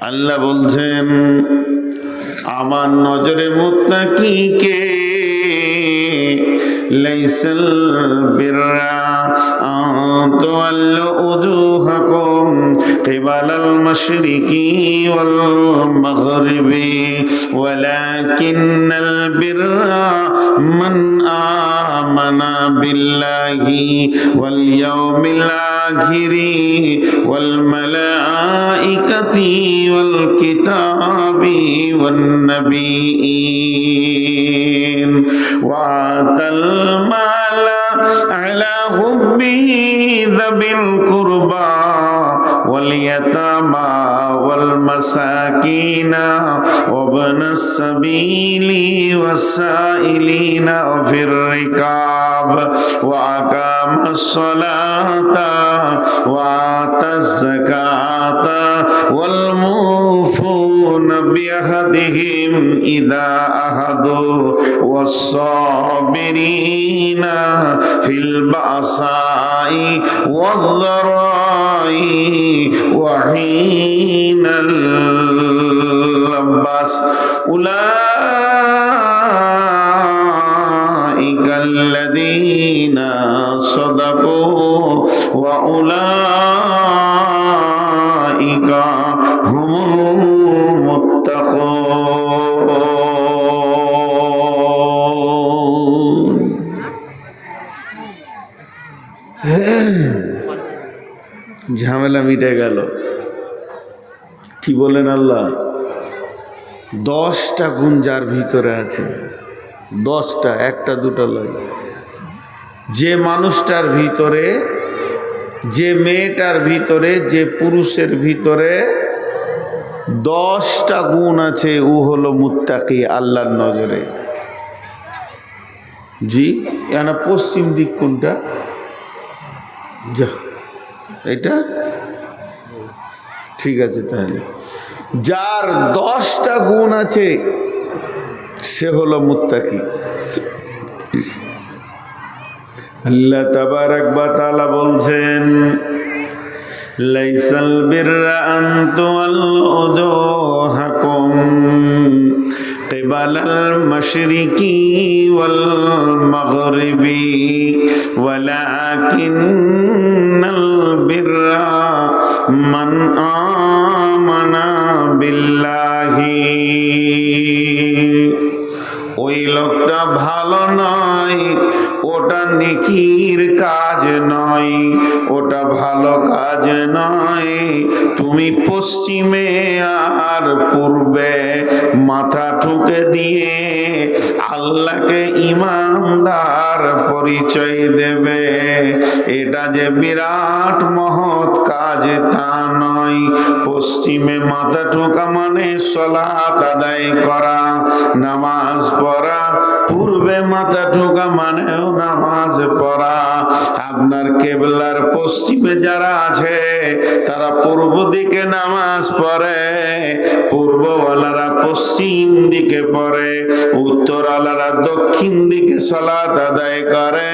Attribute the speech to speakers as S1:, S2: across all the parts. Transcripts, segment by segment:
S1: আল্লাহ বলছেন আমার নজরে মুত্তাকিকে লাইসাল বিররা আন তুওয়াল্লু উজুহাকুম কিবালাল মাশরিকি ওয়াল মাগরিবি ওয়ালাকিন্নাল বিররা মান আমানা বিল্লাহি ওয়াল ইয়াউমিল আখিরি ওয়াল মালাইকাতি ওয়াল কিতাবি ওয়ান নাবিয়্যিন ওয়া আতাল মালা আলা হুব্বিহি যাবিল কুরবা ওয়াল ইয়াতামা ওয়াল মাসাকিনা ওয়া ইবনাস সাবিলি ওয়াস সাইলিনা ফির রিকাব ওয়া আকামাস সালাতা ওয়া আতাজ যাকাতা ওয়াল মুফুনা বিআহদিহিম ইযা আহাদু ওয়াস সাবিরিনা ফিল বাসাই ওয়াদ যারাই ওয়া হিনাল বাস উলাইকাল্লাযীনা সাদাকু ওয়া উলাইকা হুমুল মুত্তাকুন। ঝামেলা মিটে গেল। কি বলেন আল্লাহ? 10টা গুণ যার ভিতরে আছে, 10টা, একটা দুটা লয়। যে মানুষটার ভিতরে, যে মেয়েটার ভিতরে, যে পুরুষের ভিতরে 10টা গুণ আছে, ও হলো মুত্তাকি আল্লাহর নজরে। জি, এনা পশ্চিম দিক কোনটা? যা, এটা ঠিক আছে। তাহলে যার 10টা গুণ আছে সে হলো মুত্তাকি। আল্লাহ তাবারাক ওয়া তাআলা বলছেন লাইসাল বিররা আন তুওয়াল্লু উজুহাকুম কিবালাল মাশরিকি ওয়াল মাগরিবি ওয়ালাকিন্নাল বিররা মান আমানা বিল্লাহি। ওই লোকটা ভালো নয়, ওটা নেকির কাজ নয়, ওটা ভালো কাজ নয়। তুমি পশ্চিমে আর পূর্বে মাথা ঠুকে দিয়ে আল্লাহকে ঈমানদার পরিচয় দেবে, এটা যে বিরাট মহৎ কাজ তা নয়। পশ্চিমে মাথা ঠোকা মানে সালাত আদায় করা, নামাজ পড়া। পূর্বে মাথা ঠোকা মানেও নামাজ পড়া। আপনার কেবলার পশ্চিমে যারা আছে তারা পূর্ব দিকে নামাজ পড়ে, পূর্বওয়ালারা পশ্চিম দিকে পড়ে, উত্তরওয়ালারা দক্ষিণ দিকে সালাত আদায় করে,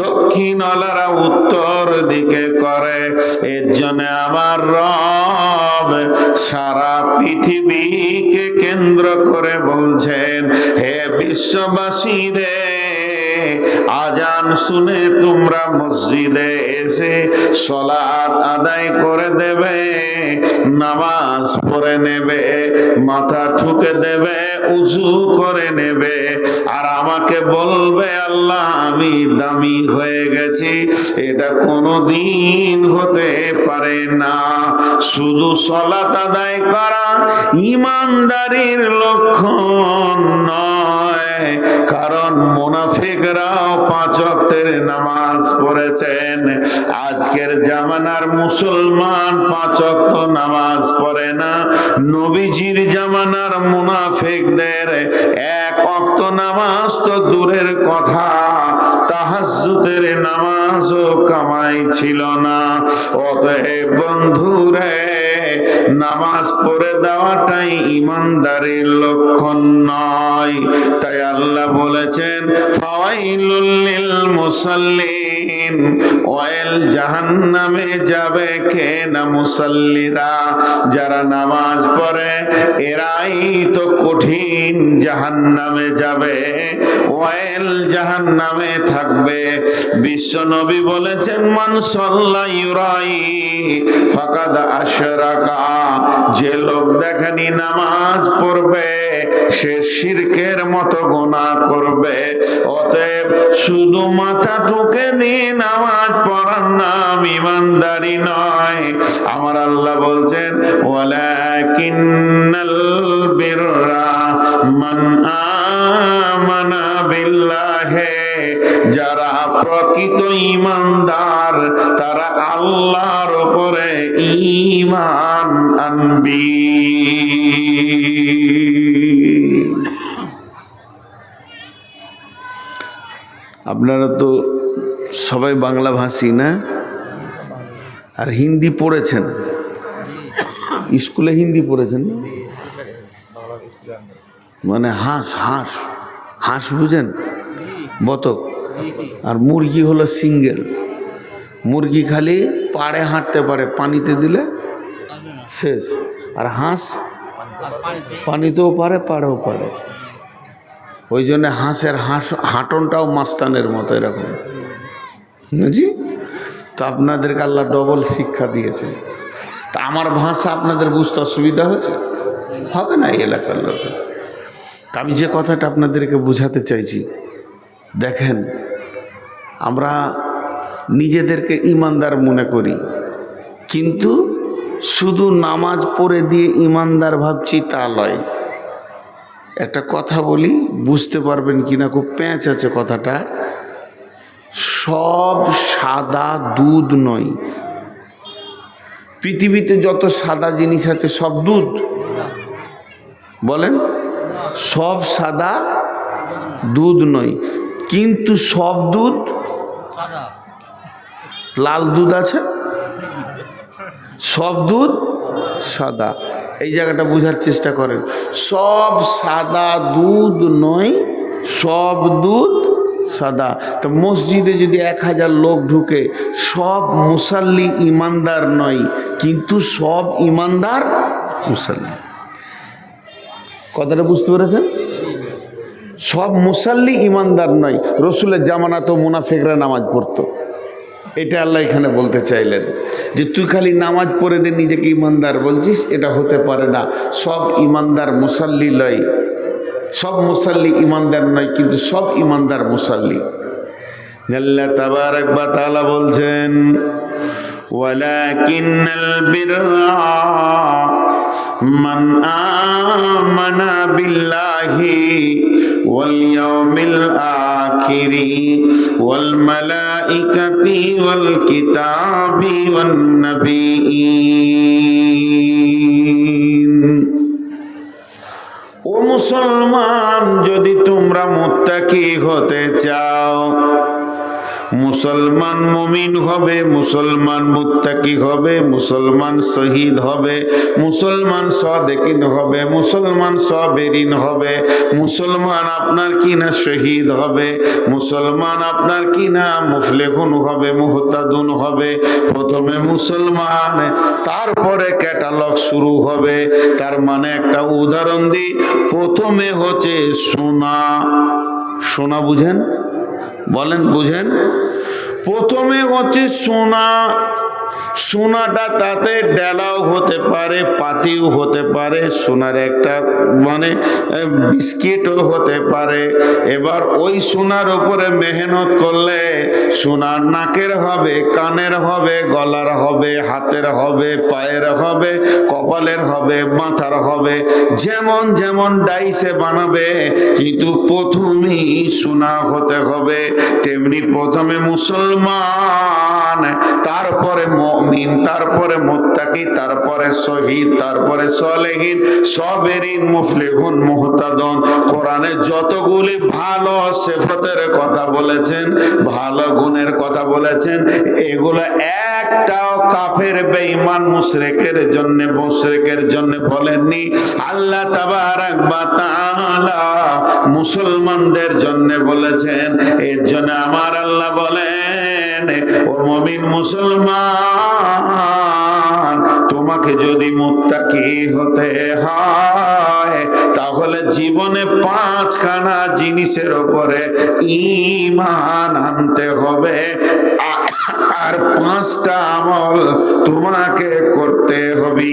S1: দক্ষিণওয়ালারা উত্তর দিকে করে। এর জন্য আমার রব সারা পৃথিবীকে কেন্দ্র করে বলছেন, হে বিশ্ববাসী রে, আজান শুনে তোমরা মসজিদে এসে সালাত আদায় করে দেবে, নামাজ পড়ে নেবে, মাথা ঠুকে দেবে, উযু করে নেবে, আর আমাকে বলবে আল্লাহ আমি দামি হয়ে গেছি। এটা কোনোদিন হতে পারে না। শুধু সালাত আদায় করা ঈমানদারির লক্ষণ নয়, কারণ মুনাফিকরাও 5 ওয়াক্তের নামাজ পড়েছেন। আজকের জামানার মুসলমান 5 ওয়াক্ত নামাজ পড়ে না। নবীজির জামানার মুনাফিকদের 1 ওয়াক্ত নামাজ তো দূরের কথা, তাহাজ্জুদের নামাজও কামাই ছিল না। অতএব বন্ধুরে, নামাজ পড়ে দেওয়াটাই ঈমানদারির লক্ষণ নয়। তাই আল্লাহ বলেছেন ফাওয়াইলুল লিল মুসাল্লিন, ওয়াইল জাহান্নামে যাবে কে না মুসাল্লিরা, যারা নামাজ পড়ে এরাই তো কঠিন জাহান্নামে যাবে, ওয়াইল জাহান্নামে থাকবে। বিশ্ব নবী বলেছেন, মান সাল্লা ইউরাই ফাকাদ আশরাকা, যে লোক দেখেনি নামাজ পড়বে সে শিরকের মতো গুনাহ করবে। অতএব শুধু মাথা ঠুকে দিয়ে নামাজ পড়ার নাম ইমানদারি নয়। আমার আল্লাহ বলছেন, ওয়ালাকিন্নাল বিররা মান আমানা বিল্লাহি, যারা প্রকৃত ঈমানদার তারা আল্লাহর উপরে ঈমান আনবি। আপনারা তো সবাই বাংলা ভাষী না? আর হিন্দি পড়েছেন, স্কুলে হিন্দি পড়েছেন? মানে হাঁস হাঁস হাঁস বুঝেন? বতক। আর মুরগি হলো সিঙ্গেল। মুরগি খালি পাড়ে হাঁটতে পারে, পানিতে দিলে শেষ। আর হাঁস পানিতেও পারে, পাড়েও পারে। ওই জন্য হাঁসের হাঁটনটাও মাস্তানের মতো এরকম, বুঝি? তো আপনাদেরকে আল্লাহ ডবল শিক্ষা দিয়েছে। তা আমার ভাষা আপনাদের বুঝতে অসুবিধা হয়েছে? হবে না এই এলাকার লোকের। তা আমি যে কথাটা আপনাদেরকে বোঝাতে চাইছি, দেখেন, আমরা নিজেদেরকে ইমানদার মনে করি, কিন্তু শুধু নামাজ পড়ে দিয়ে ইমানদার ভাবছি তা লয়। একটা কথা বলি, বুঝতে পারবেন কিনা, খুব প্যাঁচ আছে কথাটা। সব সাদা দুধ নয়। পৃথিবীতে যত সাদা জিনিস আছে সব দুধ? বলেন, সব সাদা দুধ নয়, কিন্তু সব দুধ লাল দুধ আছে, সব দুধ সাদা। এই জায়গাটা বোঝার চেষ্টা করেন। সব সাদা দুধ নয়, সব দুধ সাদা। তো মসজিদে যদি 1000 লোক ঢুকে, সব মুসাল্লি ইমানদার নয়, কিন্তু সব ইমানদার মুসাল্লি। কথাটা বুঝতে পেরেছেন? সব মুসাল্লি ইমানদার নয়। রসুলের জামানা তো মুনাফিকরা নামাজ পড়তো, এটা আল্লাহ এখানে বলতে চাইলেন যে তুই খালি নামাজ পড়ে দে নিজেকে ইমানদার বলছিস, এটা হতে পারে না। সব ইমানদার মুসাল্লি লয়, সব মুসাল্লি ইমানদার নয়, কিন্তু সব ইমানদার মুসাল্লি। আল্লাহ তাবারক ওয়া তাআলা বলছেন, ওয়ালাকিন্নাল বিররা মান আমানা বিল্লাহি ওয়াল ইয়াউমিল আখিরি ওয়াল মালাইকাতি ওয়াল কিতাবি ওয়ান নাবিয়্যিন। ও মুসলমান, যদি তোমরা মুত্তাকি হতে চাও, মুসলমান মুমিন হবে, মুসলমান মুত্তাকি হবে, মুসলমান শহীদ হবে, মুসলমান সাদিকিন হবে, মুসলমান সাবিরিন হবে, মুসলমান আপনার কিনা শহীদ হবে, মুসলমান আপনার কিনা মুফলিহুন হবে, মুহতাদুন হবে। প্রথমে মুসলমান, তারপরে ক্যাটালগ শুরু হবে। তার মানে একটা উদাহরণ দিই, প্রথমে হচ্ছে সোনা। সোনা বুঝেন? বলেন, বুঝেন? প্রথমে হচ্ছে সোনা। সোনাটা তাতে ডেলাও হতে পারে, পাতিও হতে পারে, সোনার একটা মানে বিস্কিটও হতে পারে। এবার ওই সোনার উপরে মেহনত করলে সোনার নাকের হবে, কানের হবে, গলার হবে, হাতের হবে, পায়ের হবে, কপালের হবে, মাথার হবে, যেমন যেমন ডাইসে বানাবে, কিন্তু প্রথমেই সোনা হতে হবে। তেমনি প্রথমে মুসলমান, তারপরে মুমিন, তারপরে মুত্তাকি, তারপরে শহীদ, তারপরে সালেহিন, সাবিরিন, মুফলিহুন, মুহতাদুন। কোরআনে যতগুলি ভালো সিফাতের কথা বলেছেন, ভালো গুণের কথা বলেছেন, এগুলো একটাও কাফের বেঈমান মুশরিকের জন্য বলেননি। আল্লাহ তাবারক ওয়া তাআলা মুসলমানদের জন্য বলেছেন। এর জন্য আমার আল্লাহ বলেন, ও মুমিন মুসলমান, তোমার তোমাকে যদি মুত্তাকি হতে হয় তাহলে জীবনে 5খানা জিনিসের উপরে ঈমান আনতে হবে, আর 5টা আমল তোমাকে করতে হবে।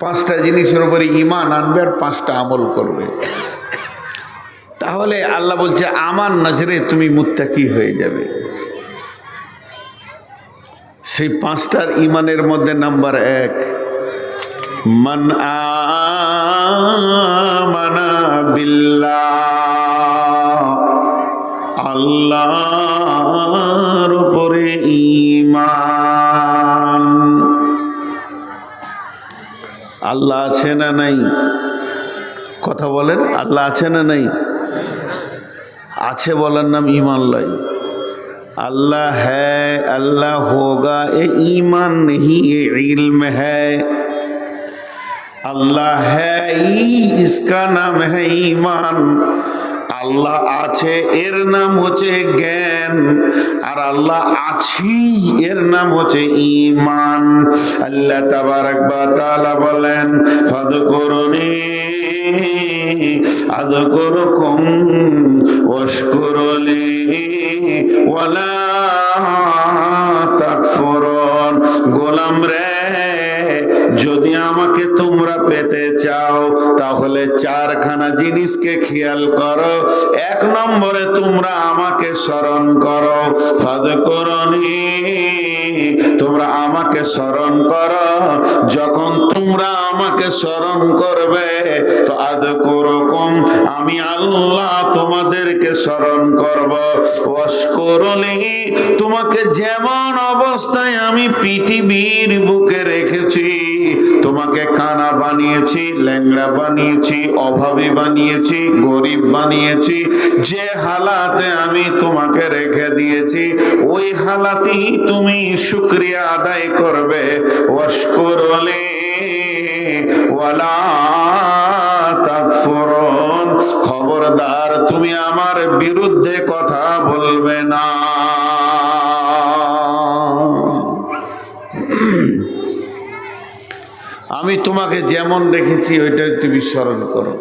S1: 5টা জিনিসের উপরে ঈমান আনবে আর 5টা আমল করবে, তাহলে আল্লাহ বলছে আমার নজরে তুমি মুত্তাকি হয়ে যাবে। সেই 5টার ঈমানের মধ্যে নাম্বার 1, মান আমানা বিল্লাহ, আল্লাহর উপরে ঈমান। আল্লাহ আছে না নাই? কথা বলেন, আল্লাহ আছে না নাই? আছে বলার নাম ঈমান লাই। अल्लाह है, अल्लाह होगा, ये ईमान नहीं, ये इल्म है। अल्लाह है इसका नाम है ईमान। আল্লাহ আছে এর নাম হচ্ছে জ্ঞান, আর আল্লাহ আছি এর নাম হচ্ছে ঈমান। আল্লাহ তাবারাক ওয়া তাআলা বলেন, ফাযকুরুনি আযকুরুকুম ওয়াশকুরুলি ওয়ালা তাকফুরুন। গোলাম রে, যদি আমাকে তোমরা পেতে চাও তাহলে 4খানা জিনিসকে খেয়াল করো। 1 নম্বরে তোমরা আমাকে স্মরণ করো, ফাযকুরুনি, তোমরা আমাকে স্মরণ করো। যখন তোমরা আমাকে স্মরণ করবে তো আযকুরুকুম, আমি আল্লাহ তোমাদেরকে স্মরণ করব। ওয়াশকুরুলি, তোমাকে যেমন অবস্থায় আমি পৃথিবীর বুকে রেখেছি, তোমাকে কানা বানিয়েছি, ল্যাংড়া বানিয়েছি, অভাবী বানিয়েছি, গরিব বানিয়েছি, যে হালাতে আমি তোমাকে রেখে দিয়েছি ওই হালাতেই তুমি শুকরিয়া আদায় করবে। ওয়াশকুরুলি ওয়ালা তাকফুরুন, খবরদার তুমি আমার বিরুদ্ধে কথা বলবে না। আমি তোমাকে যেমন রেখেছি ওইটা তুমি স্মরণ করো।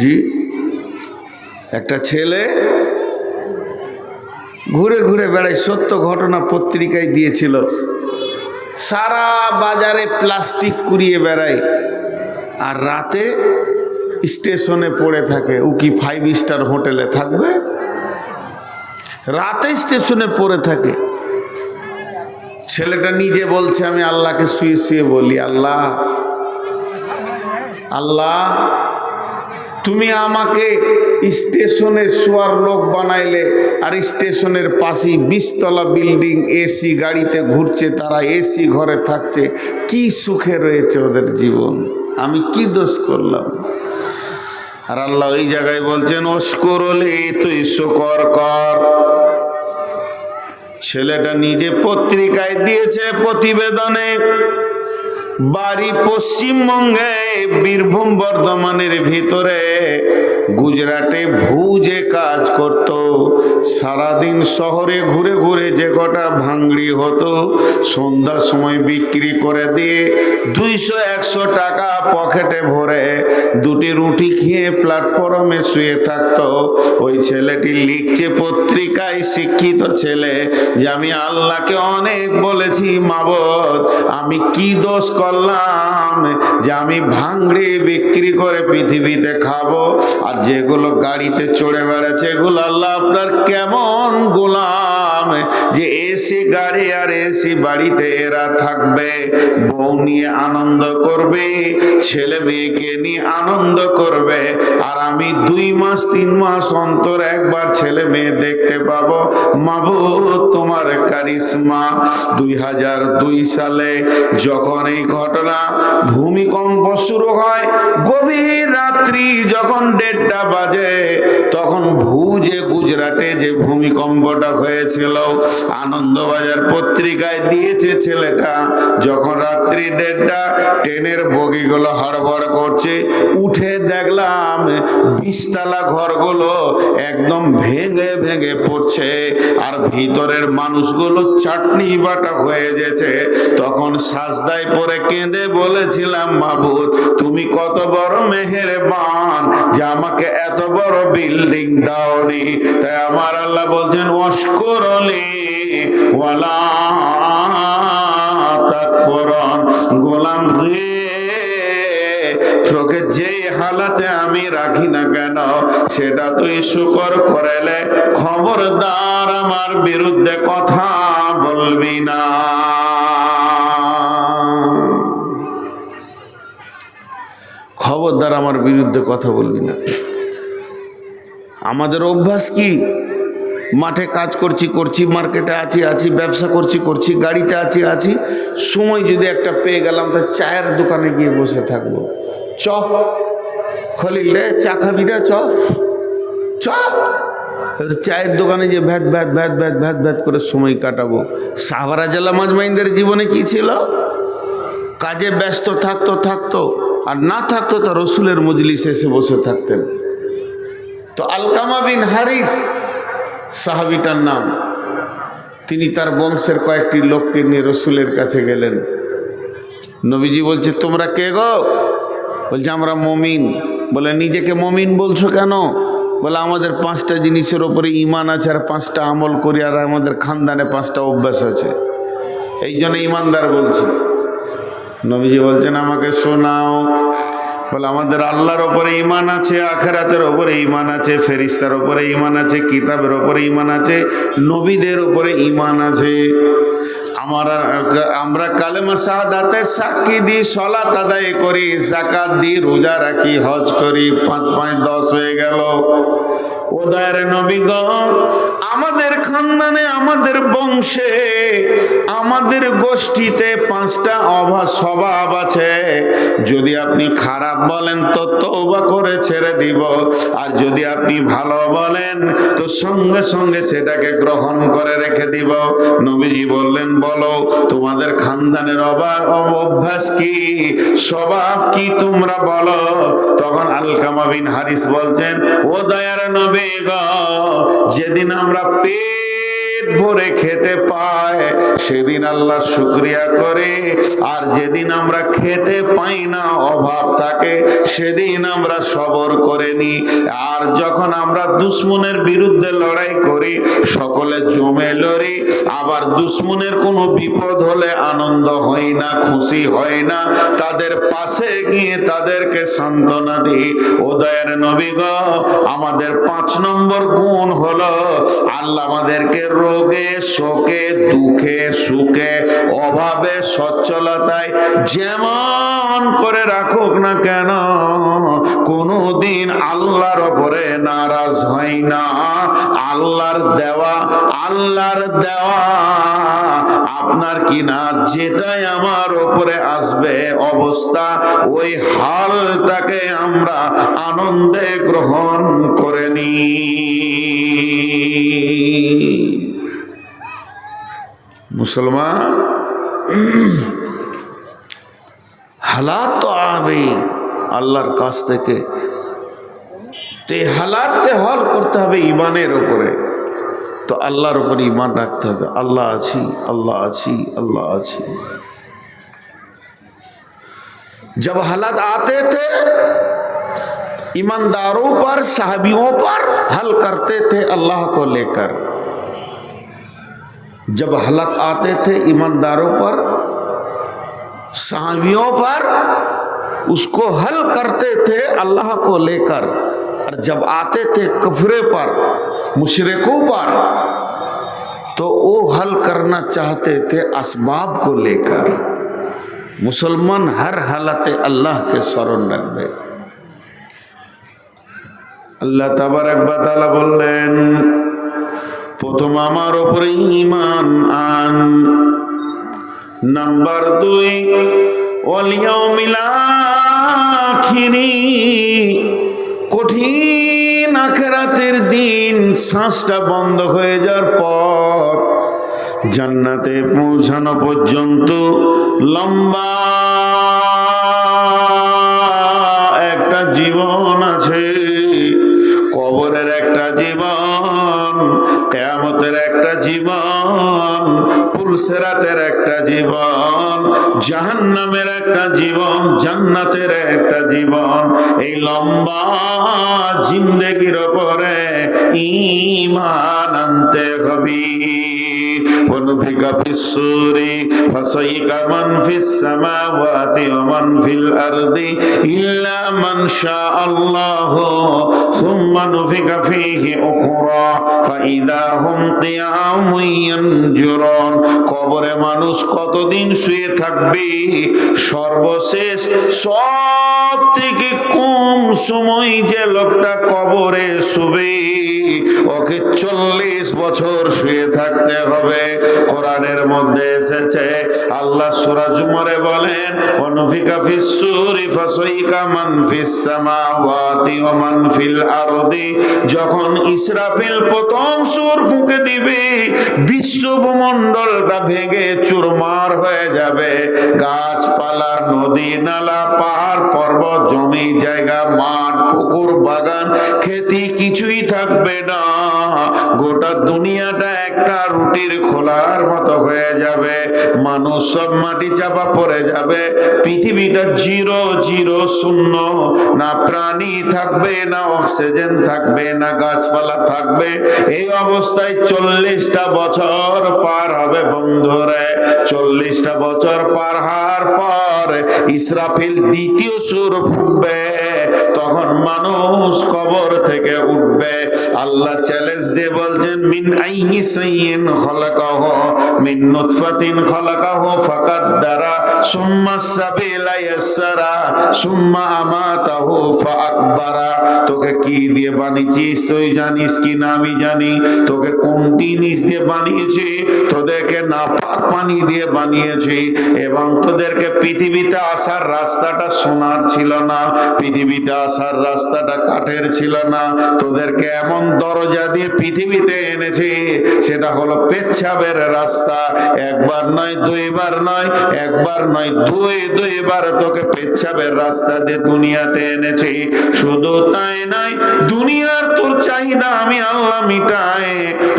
S1: জি, একটা ছেলে ঘুরে ঘুরে বেড়ায়, সত্য ঘটনা পত্রিকায় দিয়েছিল। সারা বাজারে প্লাস্টিক কুড়িয়ে বেড়ায় আর রাতে স্টেশনে পড়ে থাকে। ও কি 5 স্টার হোটেলে থাকবে? রাতে স্টেশনে পড়ে থাকে। ছেলেটা নিজে বলছে, আমি আল্লাহকে শুয়ে শুয়ে বলি, আল্লাহ আল্লাহ, তুমি আমাকে স্টেশনে শোয়ার লোক বানাইলে, আর স্টেশনের পাশেই 20 তলা বিল্ডিং, এসি গাড়িতে ঘুরছে, তারা এসি ঘরে থাকছে, কি সুখে রয়েছে ওদের জীবন, আমি কি দোষ করলাম? আর আল্লাহ ওই জায়গায় বলছেন, ওয়াশকুরুলি, তুই শুকর কর। ছেলেটা নিজে পত্রিকায় দিয়েছে প্রতিবেদনে, বাড়ি পশ্চিমবঙ্গে বীরভূম বর্ধমানের ভিতরে, গুজরাটে ভুজে কাজ করত। সারাদিন শহরে ঘুরে ঘুরে যে কটা ভাঙড়ি হতো সন্ধ্যার সময় বিক্রি করে দিয়ে 200-100 টাকা পকেটে ভরে 2টি রুটি খেয়ে প্ল্যাটফর্মে শুয়ে থাকতো। ওই ছেলেটি লিখছে পত্রিকায়, শিক্ষিত ছেলে, যে আমি আল্লাহকে অনেক বলেছি, মাবুদ আমি কি দোষ করলাম যে আমি ভাঙড়ি বিক্রি করে পৃথিবীতে খাবো, আর যেগুলো গাড়িতে চড়ে বেড়াচ্ছে এগুলো আল্লাহ আপনার কেমন গোলাম যে এসি গাড়ি আর এসি বাড়িতে এরা থাকবে, বউ নিয়ে আনন্দ করবে, ছেলে মেয়েকে নিয়ে আনন্দ করবে, আর আমি 2 মাস 3 মাস অন্তর একবার ছেলে মেয়ে দেখতে পাবো। মাবুদ তোমার কারিশমা। 2002 সালে যখন এই ঘটনা, ভূমিকম্প শুরু হয়, গভীর রাত্রি যখন 1:30 1:30 বাজে। তখন ভুজে গুজরাটে যে ভূমিকম্পটা হয়েছিল, আনন্দবাজার পত্রিকায় দিয়েছে ছেলেটা। যখন রাত্রি 1:30 ট্রেনের বগিগুলো হড়বড় করছে, উঠে দেখলাম 20তলা ঘরগুলো একদম ভেঙে ভেঙে পড়ছে, আর ভিতরের মানুষগুলো চাটনি বাটা হয়ে গেছে। তখন সাজদায় পড়ে কেঁদে বলেছিলাম, মাবুদ তুমি কত বড় মেহেরবান যে আমাকে এত বড় বিল্ডিং দাওনি। তাই আমার আল্লাহ বলছেন, ওয়াশকুরলি ওয়ালা তাকফুরন। গোলাম রে, তোকে যেই হালাতে আমি রাখি না কেন সেটা তুই শুকর করেলে, খবরদার আমার বিরুদ্ধে কথা বলবি না। খবরদার আমার বিরুদ্ধে কথা বলবি না। আমাদের অভ্যাস কি? মাঠে কাজ করছি, মার্কেটে আছি, ব্যবসা করছি, গাড়িতে আছি, সময় যদি একটা পেয়ে গেলাম তা চায়ের দোকানে গিয়ে বসে থাকবো। চ খলিল রে, চা খাবি রে, চ চায়ের দোকানে যে ভ্যাত ভ্যাত ভ্যাত ভ্যাত ভ্যাত ভ্যাত করে সময় কাটাবো। সাহাবারা জেলা মাজমাইনদের জীবনে কি ছিল? কাজে ব্যস্ত থাকতো, আর না থাকতো তা রসুলের মজলিসে এসে বসে থাকতেন। তো আলকামা বিন হারিস সাহাবিটার নাম, তিনি তার বংশের কয়েকটি লোককে নিয়ে রসুলের কাছে গেলেন। নবীজি বলছে, তোমরা কে গো? বলছে, আমরা মমিন। বলে, নিজেকে মমিন বলছো কেন? বলে, আমাদের 5টা জিনিসের ওপরে ঈমান আছে, আর 5টা আমল করি, আর আমাদের খানদানে 5টা অভ্যাস আছে, এই জন্য ঈমানদার বলছি। নবীজি বলছেন, আমাকে শোনাও। বলে, আমাদের আল্লাহর ওপরে ঈমান আছে, আখিরাতের ওপরে ঈমান আছে, ফেরেশতার ওপরে ঈমান আছে, কিতাবের ওপরে ঈমান আছে, নবীদের ওপরে ঈমান আছে। আমরা কালেমা শাহাদাতে সাক্ষী দিই, সালাত আদায় করি, যাকাত দিই, রোজা রাখি, হজ করি, 5 5 10 হয়ে গেল। ও দয়ার নবী গো, আমাদের খানদানে, আমাদের বংশে, আমাদের গোষ্ঠীতে 5টা স্বভাব আছে। যদি আপনি খারাপ বলেন তো তওবা করে ছেড়ে দিব, আর যদি আপনি ভালো বলেন তো সঙ্গে সঙ্গে সেটাকে গ্রহণ করে রেখে দিব। নবীজি বললেন, বলো তোমাদের খানদানের অভ্যাস কি, স্বভাব কি, তোমরা বলো। তখন আলকামা বিন হারিস বলছেন, ও দয়ার নবী গো, যেদিন আমরা পেট ভরে খেতে পাই সেদিন আল্লাহ শুকরিয়া করে, আর যেদিন আমরা খেতে পাই না, অভাব থাকে, সেদিন আমরা সবর করে নি। আর যখন আমরা দুশ্মনের বিরুদ্ধে লড়াই করি, সকলে জমে লড়ি, আবার দুশ্মনের কোনো বিপদ হলে আনন্দ হয় না, খুশি হয় না, তাদের পাশে গিয়ে তাদেরকে সান্ত্বনা দিই। ও দয়ার নবী গো, আমাদের 5 নম্বর গুণ হলো, আল্লাহ আমাদেরকে রোগে শোকে, দুঃখে সুখে, অভাবে সচ্ছলতায় যেমন করে রাখুক না কেন, কোনদিন আল্লাহর ওপরে নারাজ হয় না। আল্লাহর দেওয়া আপনার কিনা যেটাই আমার ওপরে আসবে অবস্থা, ওই হালটাকে আমরা আনন্দে গ্রহণ করে নিই। মুসলমান, হালাত তো আবে আল্লাহর কাছ থেকে, এই হালাতকে হল করতে হবে ঈমানের উপরে। তো আল্লাহর উপর ঈমান রাখতে হবে, আল্লাহ আছি, আল্লাহ আছি, আল্লাহ আছি। जब हालात आते थे ईमानदारों पर, साहबियों पर हल करते थे अल्लाह को लेकर। जब हालात आते थे ईमानदारों पर, साहबियों पर, उसको हल करते थे अल्लाह को लेकर। और जब आते थे कफरे पर, मुशरिकों पर, तो वो हल करना चाहते थे असबाब को लेकर। मुसलमान हर हालते अल्लाह के स्मरण रखबे। अल्लाह तबारक व तआला बोलेन, प्रथम आमार उपरे ईमान आन, नम्बर 2 ওয়াল ইয়াউমিল আখিরি, কঠিন আখিরাতের দিন শ্বাসটা বন্ধ হয়ে যাওয়ার পর জান্নাতে পৌঁছানো পর্যন্ত লম্বা একটা জীবন আছে। কবরের একটা জীবন, কিয়ামতের একটা জীবন, পুলসিরাতের একটা জীবন, জাহান্নামের একটা জীবন, জান্নাতের একটা জীবন। এই লম্বা জিন্দেগির উপরে ঈমান আনতে হবে। ونفخ في الصور فصعق من في السماوات ومن في الأرض إلا من شاء الله ثم نفخ فيه أخرى فإذا هم قيام ينظرون। কবরে মানুষ কতদিন শুয়ে থাকবে? সর্বশেষ সব থেকে কম সময় যে লোকটা কবরে শুবে ওকে 40 বছর শুয়ে থাকতে হবে। কোরআনের মধ্যে এসেছে, আল্লাহ সূরা জুমারে বলেন, ওয়ানুফিকা ফিস সূরি ফাসাইকা মান ফিস সামাওয়াতি ওয়া মান ফিল আরদি। যখন ইসরাফিল প্রথম সূর ফুঁকে দিবে, বিশ্বমণ্ডলটা ভেঙে চুরমার হয়ে যাবে। গাছপালা, নদী নালা, পাহাড় পর্বত, জমি জায়গা, মাঠ পুকুর বাগান খেতি কিছুই থাকবে না। গোটা দুনিয়াটা একটা রুটির খোলার মতো হয়ে যাবে। মানুষ সব মাটি চাপা পড়ে যাবে। পৃথিবীটা জিরো জিরো শূন্য। না প্রাণী থাকবে, না অক্সিজেন থাকবে, না গাছপালা থাকবে। এই অবস্থায় 40টা বছর পার হবে বন্ধুরে। 40টা বছর পার হওয়ার পর ইসরাফিল দ্বিতীয় সূর ফুঁকবে। তখন মানুষ কবর থেকে উঠবে। আল্লাহ চ্যালেঞ্জ দিয়ে বলছেন, মিন আইয়ি শাইইন খলাকাহু মিন নুতফাতিন খলাকাহু ফাকাদ্দারা সুম্মা সাবিলা ইয়াসসারা সুম্মা আমাতাহু ফাআকবারা। তোকে কি দিয়ে বানিয়েছিস তুই জানিস কি না? আমি জানি। তোকে কোন জিনিস দিয়ে বানিয়েছি? তোদেরকে নাপাক পানি দিয়ে বানিয়েছি এবং তোদেরকে পৃথিবীতে আসার রাস্তাটা সোনার ছিল না, পৃথিবীতে আসার রাস্তাটা কাঠের ছিল না। তোদেরকে এমন দরজা দিয়ে পৃথিবীতে এনেছি, সেটা হলো পেচ্ছাবের রাস্তা। একবার নয়, দুইবার নয়, একবার নয়, দুইবার তোকে পেচ্ছাবের রাস্তা দিয়ে দুনিয়াতে এনেছি। শুধু তাই নয়, দুনিয়ার তোর চাহিদা আমি আল্লাহ মিটাই।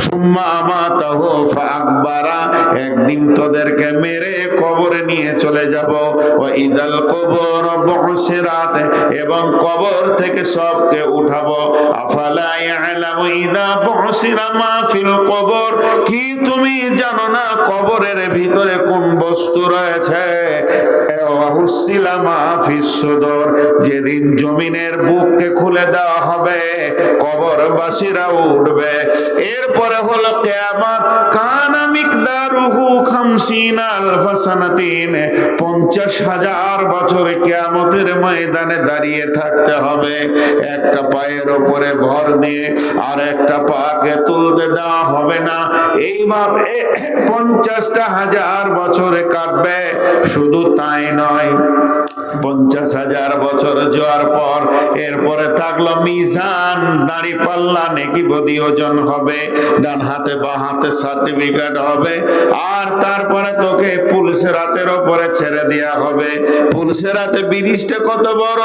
S1: সুম্মা আমাতাহু ফাআকবারা। একদিন তোদেরকে মেরে কবরে নিয়ে চলে যাব। ওয়া ইদাল কবর বুসিরাত। এবং কবর থেকে সবকে উঠাবো। আফালা ইয়ালামু ইদা বুসিরা মা ফিল কবর। কি তুমি জানো না কবরের ভিতরে কোন বস্তু রয়েছে? ওয়া হুসিলা মা ফিস সুদুর। যেদিন জমিনের বুককে খুলে দেওয়া হবে, কবরবাসীরা উঠবে। এরপরে হলো কিয়ামত। কানা মিকদারুহু 50 আলফ সানাতিন। 50,000 বছর কিয়ামতের ময়দানে দাঁড়িয়ে থাকতে হবে। একটা পায়ের উপরে ভর দিয়ে আর একটা পাকে তুলতে দেওয়া হবে না। এইভাবে 50,000 বছরে কাটবে। শুধু তাই নয়, 50,000 বছর যাওয়ার পর এরপরে থাকলো মিজান, দাঁড়ি পাল্লা, নেকি বদি ওজন হবে। ডান হাতে বাঁ হাতে সার্টিফিকেট হবে। আর তারপরে তোকে পুলসিরাতের উপরে ছেড়ে দেওয়া হবে। পুলসিরাতে ব্রিজটা কত বড়?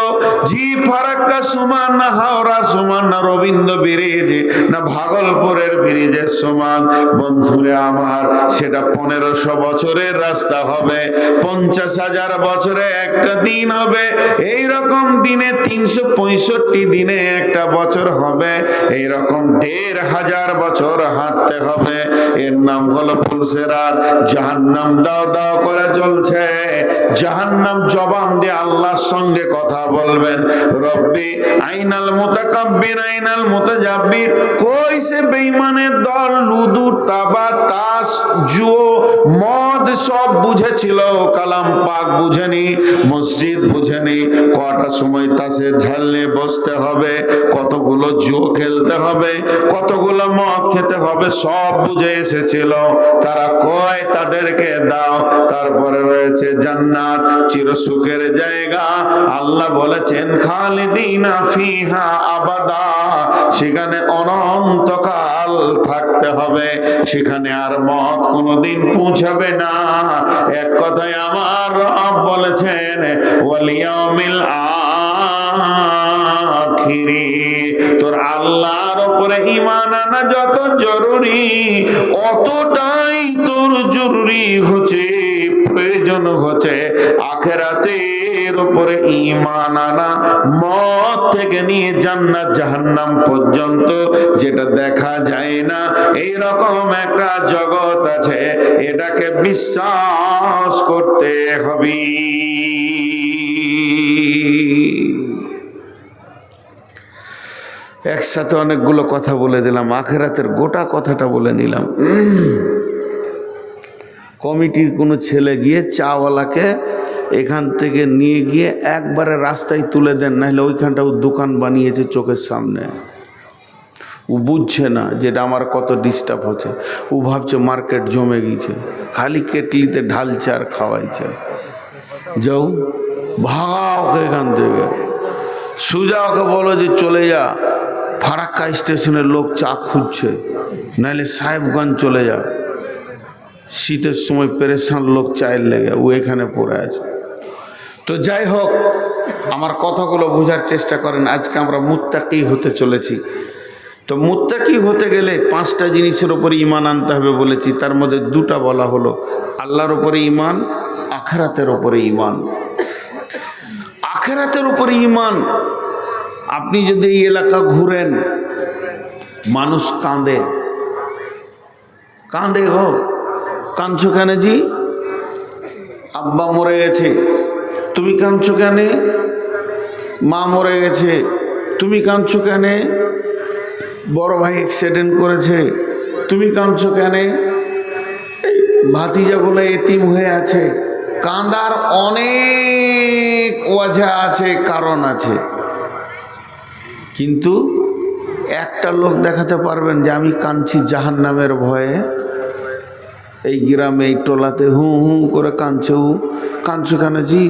S1: জি ফারাক্কা সমান, না হাওড়া সমান, না রবীন্দ্র ব্রিজ, না ভাগলপুরের ব্রিজের সমান। বন্ধুরে আমার, সেটা 1500 বছরের রাস্তা হবে। 50,000 বছরে একটা দিন হবে। এইরকম দিনে 365 দিনে একটা বছর হবে। এইরকম 1,500 বছর হাঁটতে হবে। এর নাম হলো পুলসিরাত। জাহান্নাম দাও দাও করে জ্বলছে। জাহান্নাম জবান দিয়ে আল্লাহর সঙ্গে কথা বলবেন, রব্বি আইনাল মুতাকাব্বির আইনাল মুতাজাব্বির। কই সে বেঈমানের দল? লুদু, তাবা, তাস, জুয়ো, মদ, সব বুঝেছিল, কালাম পাক বুঝেনি, মসজিদ বুঝেনি, কটা সময় তাসের ঝাল নিয়ে বসতে হবে, কতগুলো জুয়ো খেলতে হবে, কতগুলো মদ খেতে হবে, সব বুঝে এসেছিল। তারা কয় তাদেরকে দাও। তারপরে রয়েছে জান্নাত, চিরসুখের জায়গা। আল্লাহ বলেছেন খালিদিনা ফিহা আবাদা, সেখানে অনন্তকাল থাকতে হবে, সেখানে আর মত কোনোদিন পৌঁছাবে না। এক কথায় আমার রব বলেছেন ওয়াল ইয়াউমিল আখিরি, তোর আল্লাহর উপরে ঈমান আনা যত জরুরি, অতটাই তোর জরুরি হচ্ছে, প্রয়োজন হচ্ছে আখিরাতের উপরে ঈমান আনা। মত থেকে নিয়ে জান্নাত জাহান্নাম পর্যন্ত যেটা দেখা যায় না, এই রকম একটা জগৎ আছে, এটাকে বিশ্বাস করতে হবে। একসাথে অনেকগুলো কথা বলে দিলাম, আখিরাতের গোটা কথাটা বলে নিলাম। কমিটির কোনো ছেলে গিয়ে চাওয়ালাকে এখান থেকে নিয়ে গিয়ে একবারে রাস্তায় তুলে দেন, নাহলে ওইখানটা ও দোকান বানিয়েছে চোখের সামনে। ও বুঝছে না যেটা আমার কত ডিস্টার্ব হচ্ছে। ও ভাবছে মার্কেট জমে গিয়েছে, খালি কেটলিতে ঢালছে আর খাওয়াইছে। যাও ভাগাও এখান থেকে, সুজা ওকে বলো যে চলে যা, ফারাক্কা স্টেশনের লোক চা খুঁজছে, নাহলে সাহেবগঞ্জ চলে যা, শীতের সময় পেরেশান লোক চায়ের লেগে, ও এখানে পড়ে আছে। তো যাই হোক, আমার কথাগুলো বোঝার চেষ্টা করেন। আজকে আমরা মুত্তাকি হতে চলেছি। তো মুত্তাকি হতে গেলে 5টা জিনিসের উপরে ঈমান আনতে হবে বলেছি, তার মধ্যে 2টা বলা হলো, আল্লাহর উপরে ঈমান, আখিরাতের উপরে ঈমান। আখিরাতের উপরে ঈমান, আপনি যদি এই এলাকা ঘুরেন, মানুষ কাঁদে, কাঁদে গো, কাঁদছো কেন জি? আব্বা মরে গেছে, তুমি কাঁদছো কেন? মা মরে গেছে, তুমি কাঁদছো কেন? বড় ভাই অ্যাক্সিডেন্ট করেছে, তুমি কাঁদছো কেন? ভাতিজাগুলো এতিম হয়ে আছে। কাঁদার অনেক ওয়াজা আছে, কারণ আছে, কিন্তু একটা লোক দেখাতে পারবেন যে আমি কাঁদছি জাহান্নামের ভয়ে? এই গ্রামে, এই টোলাতে হু হু করে কাঁদছে, ও কাঁদছো কেন জি?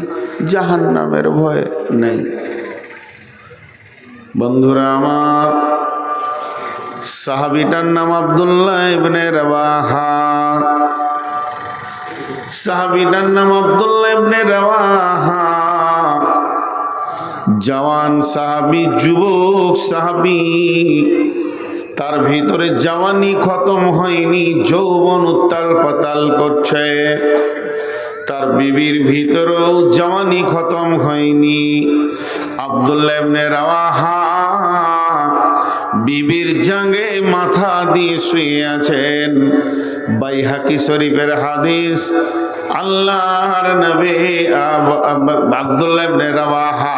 S1: জাহান্নামের ভয়ে। নেই বন্ধুরা আমার, সাহাবীটার নাম আব্দুল্লাহ ইবনে রাওয়াহা। সাহাবীটার নাম আব্দুল্লাহ ইবনে রাওয়াহা। জওয়ান সাহাবী, যুবক সাহাবী, তার ভিতরে জওয়ানি খতম হয়নি, যৌবন উত্তাল পাতাল করছে। তার বিবির ভিতরেও জওয়ানি খতম হয়নি। আব্দুল্লাহ ইবনে রাওয়াহা বিবির জাঙ্গে মাথা দিয়ে শুয়ে আছেন। বাইহাকি শরীফের হাদিস, আল্লাহর নবী আব্দুল্লাহ ইবনে রাওয়াহা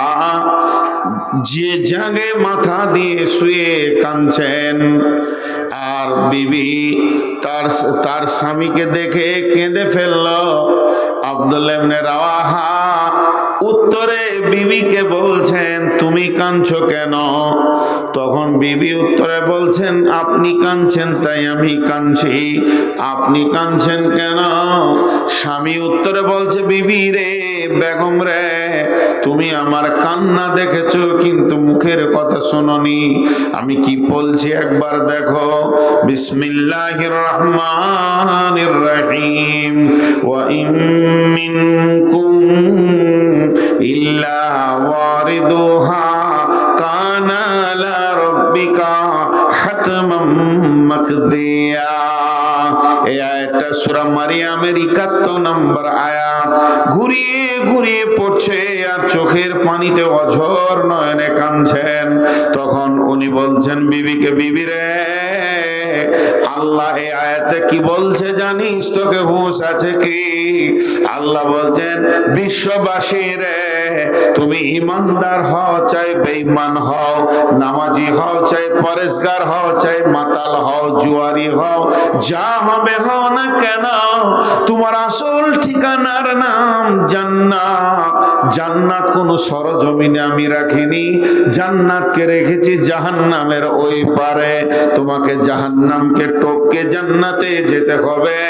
S1: যে জাঙ্গে মাথা দিয়ে শুয়ে কাঁদছেন, আর বিবি তার স্বামীকে দেখে কেঁদে ফেলল। আব্দুল্লাহ ইবনে রাওয়াহা উত্তরে বিবিকে বলছেন, তুমি কাঁদছো কেন? তখন বিবি উত্তরে বলছেন, আপনি কাঁদছেন তাই আমি কাঁদছি। আপনি কাঁদছেন কেন? স্বামী উত্তরে বলছে, বিবি রে, বেগম রে, তুমি আমার কান্না দেখেছো কিন্তু মুখের কথা শোনোনি। আমি কি বলছি একবার দেখো। বিসমিল্লাহির রহমানির রহিম। ওয়া ইন মিনকুম ইল্লা ওয়ারিদুহা কানা লা রাব্বিকা হাতমান মাকদিয়া। এই আয়াতটা সূরা মারিয়ামের 71 নম্বর আয়াত। ঘুরিয়ে ঘুরিয়ে পড়ছে আর চোখের পানিতে অঝর নয়নে কাঁদছেন। তখন উনি বলছেন বিবিকে, বিবি রে, আল্লাহ এই আয়াতে কি বলছে জানিস? তোকে হুঁশ আছে কি? আল্লাহ বলছেন, বিশ্ববাসী রে, তুমি ইমানদার হও চাই বেঈমান হও, নামাজি হও চাই পরেশগার হও চাই মাতাল হও জুয়ারি হও, যা হবে হও না কেন, তোমার আসল ঠিকানার নাম জান্নাত। জান্নাত কোনো সরজমিনে আমি রাখিনি, জান্নাতকে রেখেছি জাহান্নামের ওই পারে। তোমাকে জাহান্নামকে টপকে জান্নাতে যেতে হবে।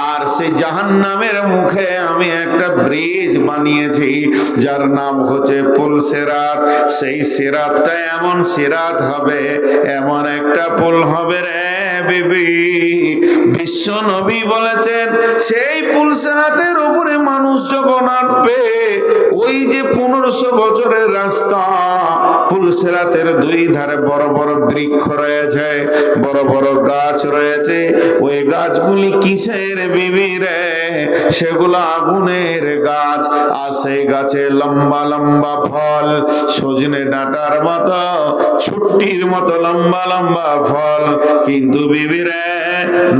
S1: আর সেই জাহান্নামের মুখে আমি একটা ব্রিজ বানিয়েছি, যার নাম হচ্ছে পুল সিরাত। সেই সিরাতটা এমন সিরাত হবে, এমন একটা পুল হবে রে বিবি, বিশ্ব নবী বলেছেন সেই পুল সিরাতের উপরে মানুষ যখন হাঁটবে, ওই যে 1500 বছরের রাস্তা, পুল সিরাতের দুই ধারে বড় বড় বৃক্ষ রয়েছে, বড় বড় গাছ রয়েছে। ওই গাছগুলি কিসের বিবি রে? সেগুলো আগুনের গাছ। আর সেই গাছে লম্বা লম্বা ফল, সজনে ডাঁটার মতো, ছুটির মতো লম্বা লম্বা ফল। কিন্তু বিবি রে,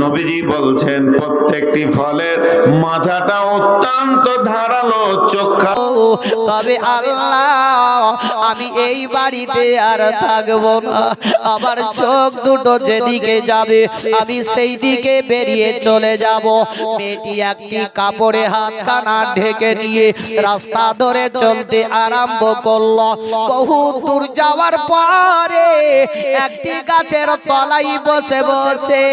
S1: নবীজি বলছেন প্রত্যেকটি ফলের মাথাটা অত্যন্ত ধারালো, চোখা।
S2: তবে আল্লাহ, আমি এই বাড়িতে আর থাকবো না। আমার চোখ দুটো যেদিকে যাবে আমি সেই দিকে বেরিয়ে চলে যাব। মেয়েটি একটি কাপড়ে হাতখানা ঢেকে দিয়ে রাস্তা ধরে চলতে আরম্ভ করলো। বহু দূর যাওয়ার পরে একটি গাছের তলায় বসে বসে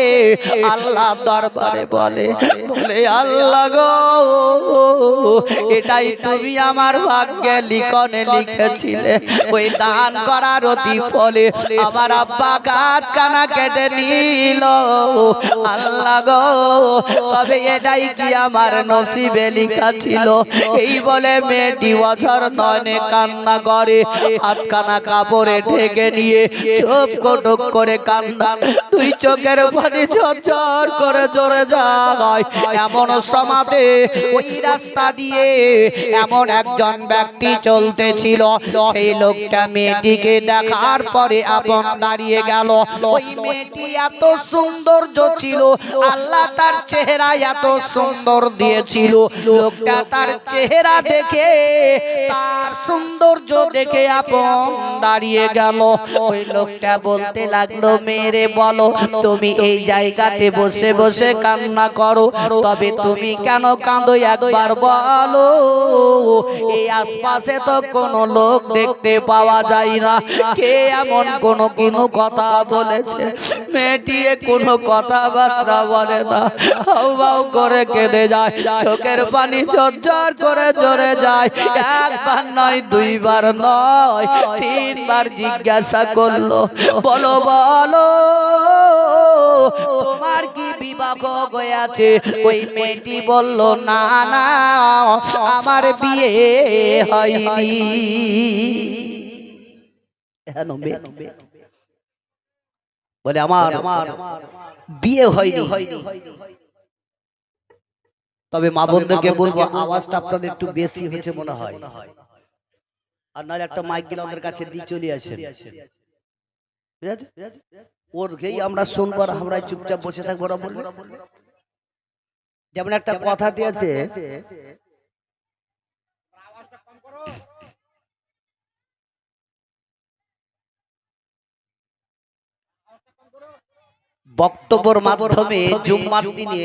S2: আল্লাহ দরবারে বলে, আল্লাহ গো, এটাই তুমি আমার ভাগ্যে লিখনে লিখেছিলে। ওই দান করার অতি ফলে আমার আব্বা গাছখানা কেটে নিল। আল্লাহ গো, তবে এটাই কি আমার নসিবে লেখা ছিল? এই বলে মেয়েটি অঝর নয়নে কান্না করে, হাতখানা কাপড়ে ঢেকে নিয়ে চুপ কোটক করে কান্না। দুই চোখের পানি ঝরঝর করে জোরে যায়। এমন সমাজে ওই রাস্তা দিয়ে এমন একজন ব্যক্তি চলতেছিল। সেই লোকটা মেয়েটিকে দেখার পরে আপন দাঁড়িয়ে গেল। ওই মেয়েটি এত সৌন্দর্য ছিল, আল্লাহ তার চেহারা এত সুন্দর দিয়েছিল। লোকটা তার চেহারা দেখে, তার সৌন্দর্য দেখে আপন দাঁড়িয়ে গেল। ওই লোকটা বলতে লাগলো, মেরে বলো, তুমি এই জায়গাতে বসে বসে কান্না করো, তবে তুমি কেন কাঁদো একবার বলো। এই আশপাশে তো কোনো লোক দেখতে পাওয়া যায় না, কে এমন কোনো কথা বলেছে? মেয়েটি কোনো কথাবার্তা বলে না, হাউ করে কেঁদে যায়, চোখের পানি ঝরঝর করে ঝরে যায়। একবার নয়, দুইবার নয়, তিনবার জিজ্ঞাসা করলো, বলো বলো তোমার কি বিবাহ হয়েছে? ওই মেয়েটি বলল, না না, আমার বিয়ে হয়নি। বলে আমার বিয়ে হয়নি। তবে মা বোনদেরকে বলবো, আওয়াজটা আপনাদের একটু বেশি হয়েছে মনে হয়, আর নাহলে একটা মাইক গেলে ওদের কাছে দিয়ে চলে আসেন। ওর যেই আমরা শুনবো, আমরা চুপচাপ বসে থাকবো। যেমন একটা কথা দিয়েছে, বক্তব্যের মাধ্যমে জুম্মার দিনে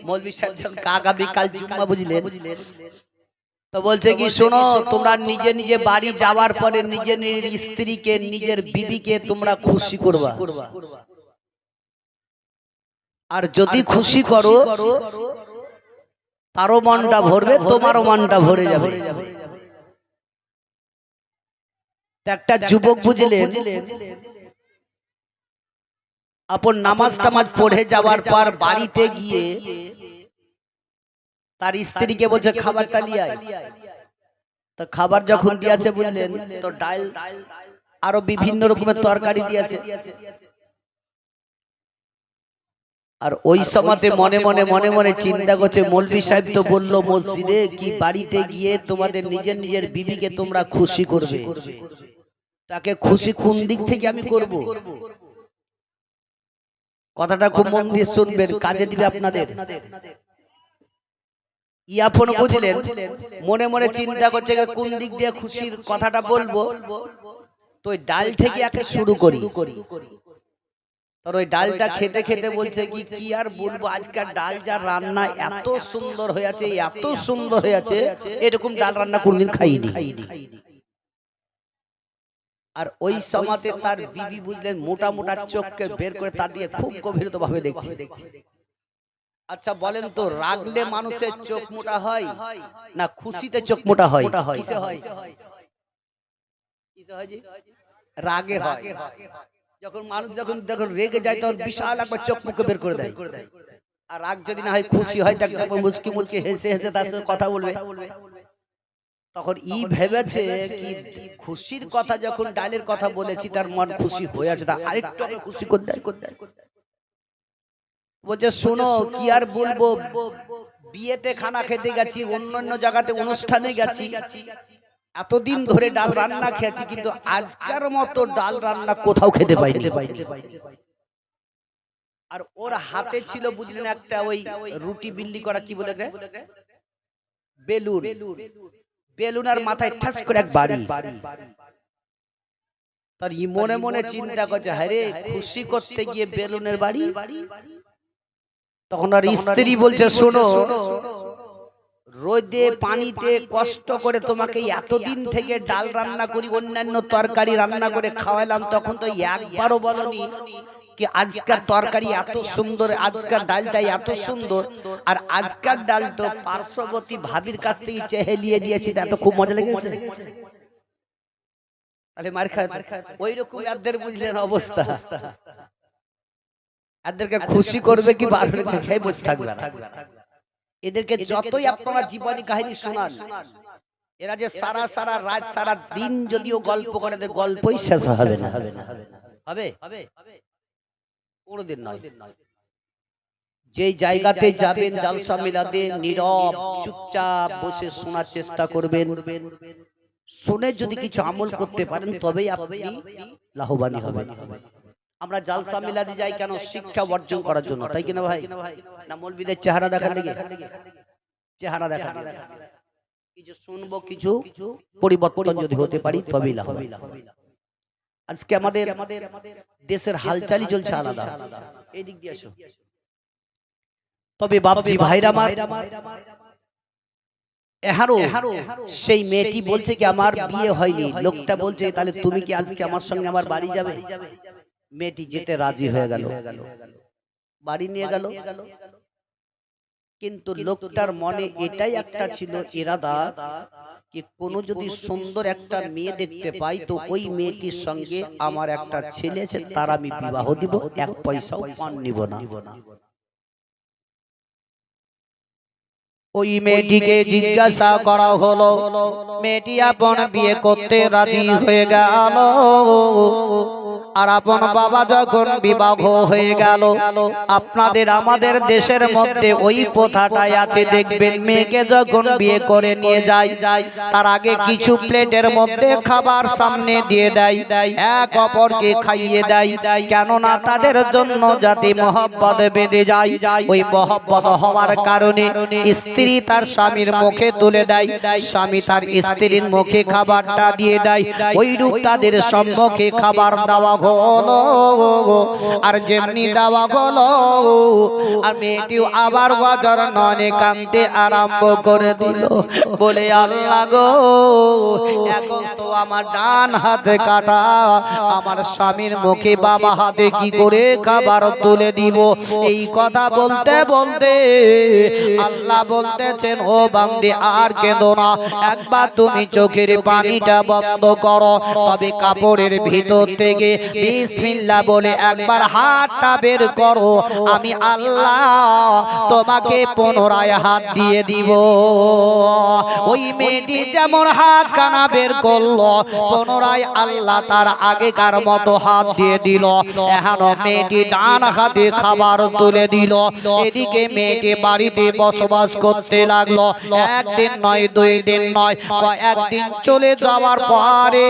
S2: মৌলভী সাহেব যখন আগামীকাল জুম্মা বুঝলেন, তো বলছে কি, শোনো, তোমরা নিজে নিজে বাড়ি যাওয়ার পরে নিজের স্ত্রীকে, নিজের বিবিকে তোমরা খুশি করবা। আর যদি খুশি করো, তারও মনটা ভরবে, তোমারও মনটা ভরে যাবে। একটা যুবক বুঝলেন, আপন নামাজ টামাজ পড়ে যাওয়ার পর বাড়িতে গিয়ে তার স্ত্রীকে বলছে, খাবারটা নিয়ে আয়। তো খাবার যখন দিয়েছে বুঝলেন, তো ডাল আরো বিভিন্ন রকমের তরকারি দিয়েছে। আর ওই সময়তে মনে মনে চিন্তা করছে, মৌলভী সাহেব তো বললো মসজিদে কি বাড়িতে গিয়ে তোমাদের নিজের নিজের বিবিকে তোমরা খুশি করবে, তাকে খুশি কোন দিক থেকে আমি করব? কথাটা খুব মন দিয়ে শুনবেন, কাজে দিবে আপনাদের। ইয়াফোন বুঝলেন, মনে চিন্তা করছে কোন দিক দিয়ে খুশির কথাটা বলবো। তো ডাল থেকে একে শুরু করি। তোর ওই ডালটা খেতে খেতে বলছে কি কি আর বলবো, আজকাল ডাল যা রান্না এত সুন্দর হয়েছে, এত সুন্দর হয়েছে, এরকম ডাল রান্না কোনদিন খাইনি। আর ওই সময়তে তার বিবি বুঝলেন মোটা মোটা চোখকে বের করে তার দিয়ে খুব গভীরভাবে দেখছে। আচ্ছা বলেন তো, রাগলে মানুষের চোখ মোটা হয় না খুশিতে চোখ মোটা হয়? কিসে হয়? রাগে হয়। যখন মানুষ যখন রেগে যায় তখন বিশাল একবার চোখ মুখে বের করে দেয়। আর রাগ যদি না হয়, খুশি হয়, তারপর মুচকি মুচকি হেসে হেসে তার সাথে কথা বলবে। তখন ই ভেবেছে কি খুশির কথা, যখন ডালের কথা বলেছি তার মন খুশি হয়ে আছে, তা আরেকটু আগে খুশি করে দেয়। বলছে শোনো কি আর বলবো, বিয়েতে খানা খেতে গেছি, অন্যান্য জায়গাতে অনুষ্ঠানে গেছি, এতদিন ধরে ডাল রান্না খেয়েছি, কিন্তু আজকের মতো ডাল রান্না কোথাও খেতে পাইনি। আর ওর হাতে ছিল বুঝলেন একটা ওই রুটি বিল্লি করা, কি বলে বেলুন। বেলুনার মাথায় ঠাস করে এক বাড়ি। তার মনে মনে চিন্তা করছে, হ্যাঁ খুশি করতে গিয়ে বেলুনের বাড়ি। তখন আর স্ত্রী বলছে শোনো, রোদে পানিতে কষ্ট করে তোমাকে এতদিন থেকে ডাল রান্না করি, অন্যান্য তরকারি রান্না করে খাওয়ালাম, তখন তো একবারও বলনি কি আজকের তরকারি এত সুন্দর, আজকের ডালটা এত সুন্দর। আর আজকের ডালটা পার্শ্ববর্তী ভাবির কাছ থেকে চেহে নিয়ে দিয়েছি, তা তো খুব মজা লেগেছে। তাহলে মার খায় ওই রকম এদের বুঝলেন অবস্থা। এদেরকে খুশি করবে কি বারবার খেয়ে বসে থাকবে না। এদেরকে যতই আপনারা জীবনী কাহিনী শোনান, এরা যে সারা সারা রাত সারা দিন যদিও গল্প করে, এদের গল্পই শেষ হবে না। হবে কোনদিন নয়। যেই জায়গাতে যাবেন জালসা মিলাতে, নীরব চুপচাপ বসে শোনার চেষ্টা করবেন। শুনে যদি কিছু আমল করতে পারেন তবেই আপনি লাভবান হবেন। আমরা জালসা মিলাতে যাই কেন? শিক্ষা অর্জন করার জন্য, তাই কিনা ভাই? না মৌলবীদের চেহারা দেখার লেগে? চেহারা দেখা কিছু শুনবো, কিছু পরিবর্তন যদি হতে পারি তবেই লাভ। আজকে আমাদের দেশের হালচালই চলছে আলাদা। এই দিক দিয়ে আসো। তবে বাপজি ভাইরা আমার, এহারো সেই মেয়েটি বলছে কি আমার বিয়ে হয়নি। লোকটা বলছে তাহলে তুমি কি আজকে আমার সঙ্গে আমার বাড়ি যাবে? মেয়েটি যেতে রাজি হয়ে গেল, বাড়ি নিয়ে গেল। কিন্তু লোকটার মনে এটাই একটা ছিল ইরাদা কি কোনো যদি সুন্দর একটা মেয়ে দেখতে পাই তো ওই মেয়েটির সঙ্গে আমার একটা ছেলে আছে, তার আমি বিবাহ দিব, এক পয়সাও পান নিব না। ওই মেয়েটিকে জিজ্ঞাসা করা হলো, মেয়েটি আপন বিয়ে করতে রাজি হয়ে গেল। আর আপন বাবা যখন বিবাহ হয়ে গেল, আপনাদের আমাদের দেশের মধ্যে ওই প্রথাটাই আছে, দেখবেন মেয়েকে যখন বিয়ে করে নিয়ে যায় তার আগে কিছু প্লেটের মধ্যে খাবার সামনে দিয়ে দেয়, এক অপরকে খাইয়ে দেয়। কেননা তাদের জন্য যাতে মহব্বত বেঁধে যায়, ওই মহব্বত হওয়ার কারণে স্ত্রী তার স্বামীর মুখে তুলে দেয়, স্বামী তার স্ত্রীর মুখে খাবারটা দিয়ে দেয়। ওই রূপ তাদের সম্মুখে খাবার দেওয়া হলো। আর যেমনি দেওয়া হলো, আর মেয়েটিও আবার বাজার ননে কাঁদতে আরম্ভ করে দিল, বলে আল্লাহ গো, এখন তো আমার ডান হাতে কাটা, আমার স্বামীর মুখে বাবা হাতে কি করে খাবার তুলে দিব? এই কথা বলতে বলতে আল্লাহ বলতেছেন, ও বান্দে আর কেঁদো না, একবার তুমি চোখের পানিটা বন্ধ করো, তবে কাপড়ের ভিতর থেকে বিসমিল্লাহ বলে একবার হাতটা বের করো, আমি আল্লাহ তোমাকে পুনরায় হাত দিয়ে দিব। ওই মেয়েটি যেমন হাত কানা বের করলো, পুনরায় আল্লাহ তার আগেকার মতো হাত দিয়ে দিল। এখন মেয়েটি ডান হাতে খাবার তুলে দিল। এদিকে মেয়েটি বাড়িতে বসবাস করতে লাগলো। একদিন নয়, 2 দিন নয়, কয়েকদিন চলে যাওয়ার পরে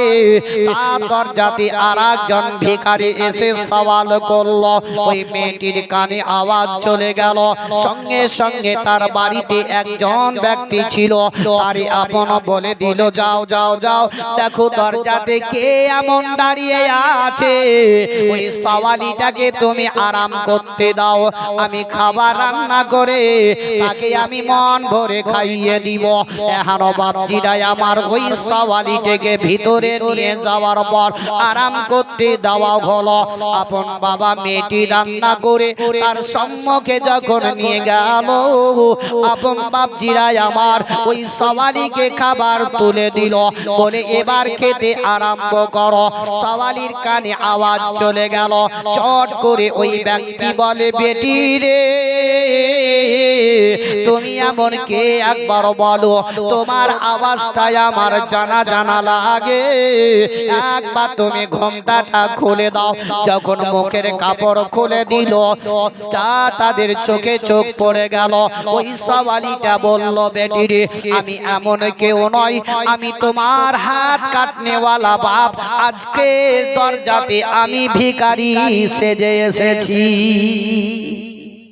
S2: তার দরজাতে আর একজন একজন ভিখারি এসে সওয়াল করলো। ওই মেয়েটির কানে আওয়াজ চলে গেল। সঙ্গে সঙ্গে তার বাড়িতে একজন ব্যক্তি ছিল, তারই আপন বলে দিল, যাও যাও যাও, দেখো দরজাতে কে এমন দাঁড়িয়ে আছে, ওই সওয়ালিটাকে তুমি আরাম করতে দাও, আমি খাবার রান্না করে তাকে আমি মন ভরে খাইয়ে দিব। এখন বাপজিরাই আমার ওই সওয়ালিটাকে ভিতরে নিয়ে যাওয়ার পর আরাম করতে দেওয়া হলো। আপন বাবা মেয়েটি রান্না করে তার সম্মুখে যখন নিয়ে গেল, আপন বাপজিরাই আমার ওই সওয়ালিকে খাবার তুলে দিল, বলে এবার খেতে আরম্ভ করো। সওয়ালির কানে আওয়াজ চলে গেল। চট করে ওই ব্যক্তি বলে, বেটি রে তুমি এমন কে একবার বলো, তোমার আওয়াজটাই আমার জানা জানা লাগে, একবার তুমি ঘোমটাটা খুলে দাও। যখন মুখের কাপড় খুলে দিল, তা তাদের চোখে চোখ পড়ে গেল। ওই সওয়ালিটা বলল, বেটি রে আমি এমন কেউ নই, আমি তোমার হাত কাটনেওয়ালা বাপ, আজকে দরজাতে আমি ভিখারি সেজে এসেছি।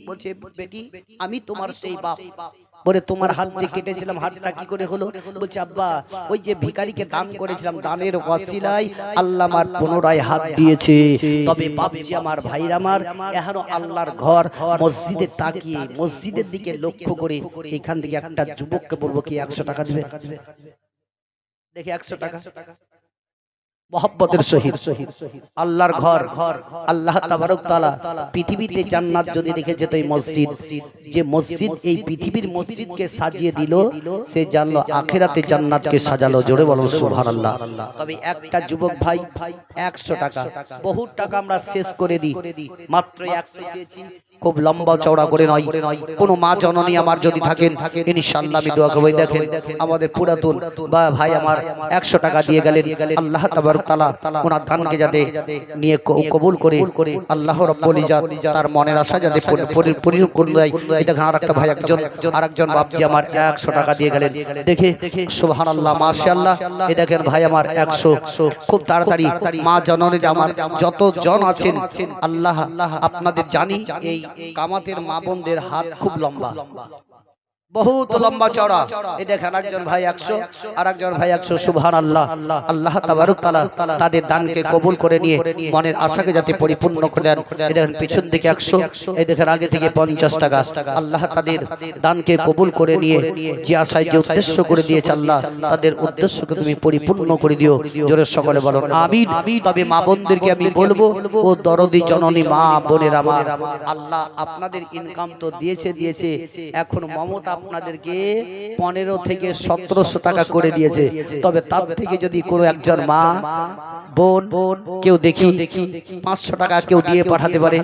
S2: বলছে, বেটি আমি তোমার সেই বাপ। বলে, তোমার হাত যে কেটেছিলাম হাতটা কি করে হলো? বলছে, আব্বা ওই যে ভিখারিকে দান করেছিলাম, দানের ওয়াসিলায় আল্লাহ আমার পুনরায় হাত দিয়েছে। তবে বাপজি আমার, ভাইরা আমার, এখনো আল্লাহর ঘর মসজিদে তাকিয়ে মসজিদের দিকে লক্ষ্য করে এখান থেকে একটা যুবককে বলবো কি 100 টাকা দিবে? দেখি 100 টাকা মোহাব্বতের সহিত আল্লাহর ঘর, আল্লাহ তাবারক তাআলা পৃথিবীতে জান্নাত যদি রেখে যেত এই মসজিদ, যে মসজিদ এই পৃথিবীর মসজিদকে সাজিয়ে দিল, সে জানলো আখিরাতে জান্নাতকে সাজালো। জোরে বলো সুবহানাল্লাহ। তবে একটা যুবক ভাই 100 টাকা, বহু টাকা আমরা শেষ করে দিই, মাত্র 100 চেয়েছি। খুব লম্বা চওড়া করে নয়, কোন মা জননী আমার যদি থাকেন ইনশাআল্লাহ আমি দোয়া করব। দেখেন আমাদের পুরাতন বা ভাই আমার 100 টাকা দিয়ে গেলেন। আল্লাহ তাবারক তাআলা ওনার দানকে যাতে নিয়ে কবুল করে আল্লাহ রাব্বুল ইজ্জত তার মনের আশা যাতে পূরণ করে দেয়। এটা আরেকটা ভাই আরেকজন বাপজি আমার 100 টাকা দিয়ে গেলেন। দেখে সুবহানাল্লাহ মাশাআল্লাহ। এই দেখেন ভাই আমার 100। খুব তাড়াতাড়ি মা জননী আমার যত জন আছেন, আল্লাহ আপনাদের জানি এই কামাতের মা বোনদের হাত খুব লম্বা, বহুত লম্বা চওড়া। এই দেখেন একজন ভাই 100, আরেকজন ভাই 100। সুবহানাল্লাহ। আল্লাহ তাবারক তাআলা তাদের দানকে কবুল করে নিয়ে মনের আশাকে যাতে পরিপূর্ণ করে দেন। এই দেখেন পিছন দিকে 100, এই দেখেন আগে থেকে 50 টাকা। আল্লাহ তাদের দানকে কবুল করে নিয়ে যে আশায় যে উদ্দেশ্য করে দিয়েছে, আল্লাহ তাদের উদ্দেশ্যকে তুমি পরিপূর্ণ করে দিও। জোরে সকলে বলুন আমিন। তবে মা বোনদেরকে আমি বলবো, ও দরদি জননী মা বোনের আমার, আল্লাহ আপনাদের ইনকাম তো দিয়েছে, এখন মমতা আপনাদেরকে 15 থেকে 1700 টাকা করে দিয়েছে। তবে তার থেকে যদি কোনো একজন মা বোন কেউ দেখি 500 টাকা কেউ দিয়ে পাঠাতে পারে,